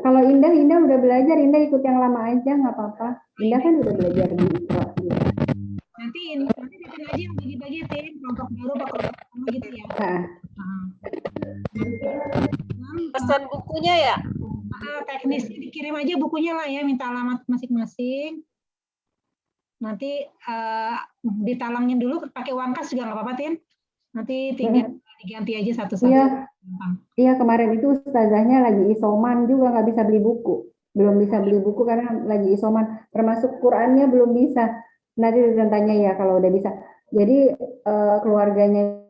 Kalau Indah udah belajar, Indah ikut yang lama aja nggak apa-apa. Indah kan udah belajar di Iqra. Nanti Titin aja yang bagi-bagi Tin, kelompok baru kelompok pertama gitu ya. Pesan bukunya ya. Teknisnya dikirim aja bukunya lah ya, minta alamat masing-masing. Nanti ditalangin dulu pakai uang kas juga nggak apa-apa, Tin. Nanti tinggal diganti aja satu-satu. Iya, kemarin itu ustazahnya lagi isoman juga, nggak bisa beli buku. Belum bisa beli buku karena lagi isoman. Termasuk Qur'annya belum bisa. Nanti tanya ya kalau udah bisa. Jadi keluarganya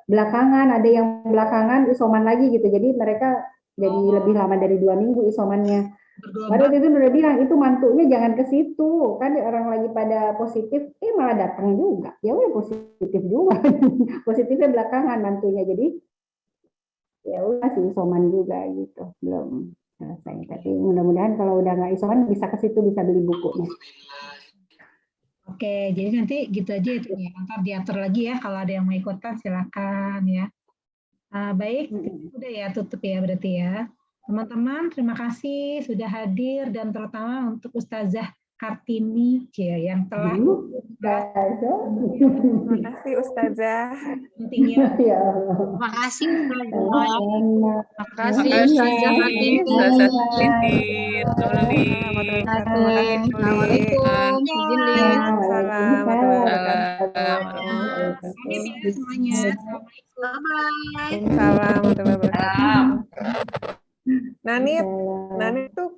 belakangan, ada yang belakangan isoman lagi gitu. Jadi mereka jadi lebih lama dari 2 minggu isomannya. Bergelombang. Baru itu udah bilang itu mantunya jangan ke situ, kan orang lagi pada positif, malah datang juga, ya udah positif juga, positifnya belakangan mantunya, jadi ya udah sih isoman juga gitu, belum selesai. Tapi mudah-mudahan kalau udah nggak isoman bisa ke situ, bisa beli bukunya. Oke, jadi nanti gitu aja itu ya. Ntar diatur lagi ya kalau ada yang mau ikutan silakan ya. Baik, udah ya tutup ya berarti ya. Teman-teman, terima kasih sudah hadir dan terutama untuk Ustazah Kartini yang telah Terima kasih Ustazah. pentingnya. Terima kasih Terima kasih Ustazah Kartini. Ustazah Kartini. Assalamualaikum. Izin Lin. Salam warahmatullahi wabarakatuh. Semuanya. Waalaikumsalam warahmatullahi wabarakatuh. Nani tuh